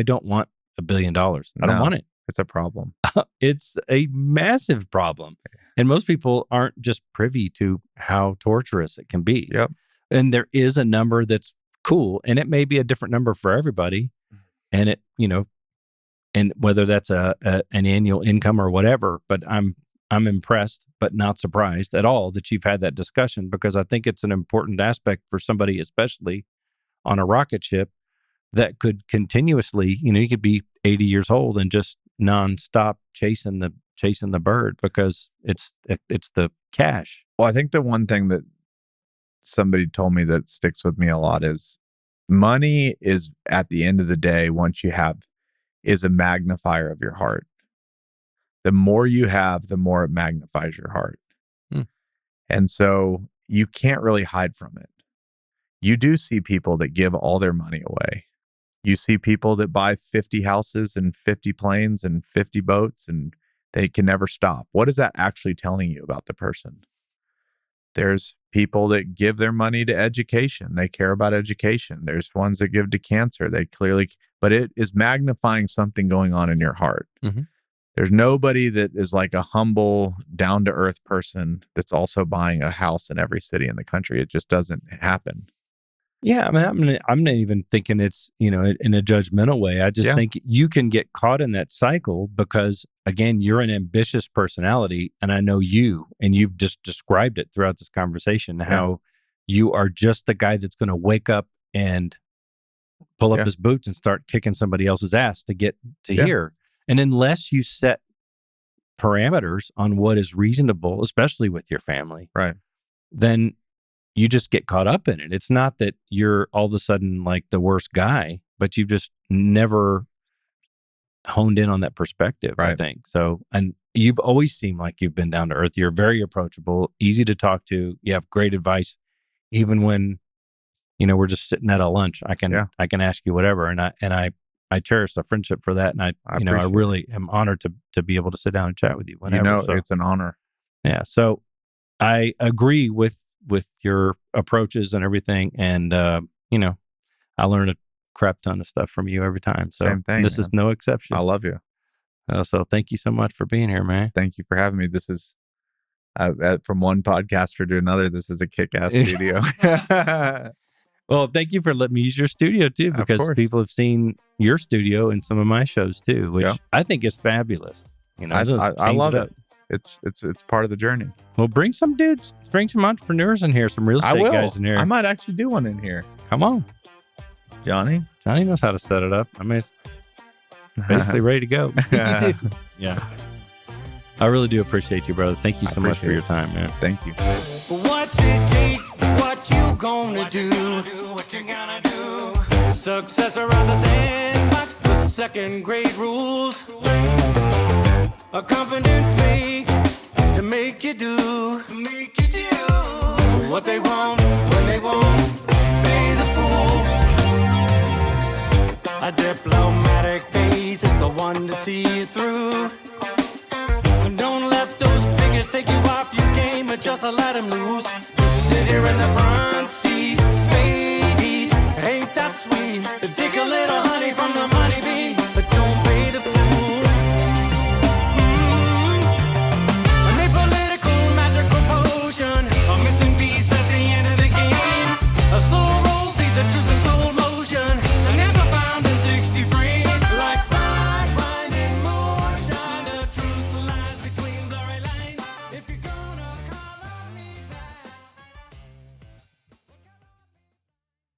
Speaker 2: don't want $1 billion. I don't want it.
Speaker 1: It's a problem.
Speaker 2: It's a massive problem. And most people aren't just privy to how torturous it can be.
Speaker 1: Yep.
Speaker 2: And there is a number that's cool and it may be a different number for everybody. And it, and whether that's an annual income or whatever, but I'm impressed, but not surprised at all that you've had that discussion because I think it's an important aspect for somebody, especially on a rocket ship that could continuously, you could be 80 years old and just nonstop chasing the bird because it's the cash.
Speaker 1: Well, I think the one thing that somebody told me that sticks with me a lot is money is at the end of the day, once you have is a magnifier of your heart. The more you have, the more it magnifies your heart. And so you can't really hide from it. You do see people that give all their money away. You see people that buy 50 houses and 50 planes and 50 boats, and they can never stop. What is that actually telling you about the person? There's people that give their money to education. They care about education. There's ones that give to cancer. They clearly, but it is magnifying something going on in your heart. There's nobody that is like a humble, down-to-earth person that's also buying a house in every city in the country. It just doesn't happen.
Speaker 2: Yeah, I mean, I'm not even thinking it's, in a judgmental way. I just think you can get caught in that cycle because, again, you're an ambitious personality, and I know you, and you've just described it throughout this conversation, how you are just the guy that's going to wake up and pull up his boots and start kicking somebody else's ass to get to here. And unless you set parameters on what is reasonable, especially with your family, then you just get caught up in it. It's not that you're all of a sudden like the worst guy, but you've just never honed in on that perspective, I think. So, and you've always seemed like you've been down to earth. You're very approachable, easy to talk to. You have great advice, even when, we're just sitting at a lunch. I can ask you whatever. And I cherish the friendship for that. And I really am honored to be able to sit down and chat with you whenever.
Speaker 1: It's an honor.
Speaker 2: Yeah. So I agree with your approaches and everything. And, I learn a crap ton of stuff from you every time. So
Speaker 1: Same thing,
Speaker 2: this is no exception.
Speaker 1: I love you.
Speaker 2: So thank you so much for being here, man.
Speaker 1: Thank you for having me. This is from one podcaster to another. This is a kick-ass studio.
Speaker 2: Well, thank you for letting me use your studio too, because people have seen your studio in some of my shows too, which I think is fabulous.
Speaker 1: I love it. It's part of the journey.
Speaker 2: Well, bring some dudes, bring some entrepreneurs in here, some real estate guys in here.
Speaker 1: I might actually do one in here.
Speaker 2: Come on.
Speaker 1: Johnny
Speaker 2: knows how to set it up. I mean, it's basically ready to go. Yeah. I really do appreciate you, brother. Thank you so much for your time, man.
Speaker 1: Thank you.
Speaker 3: What's it take? What you gonna do? What you gonna do? Success around the sandbox with second grade rules. A confident fake to make you do what they want when they won't pay the fool. A diplomatic face is the one to see you through. And don't let those bigots take you off your game, but just to let them loose. You sit here in the front seat, baby, ain't that sweet? Take a little honey from the money bee.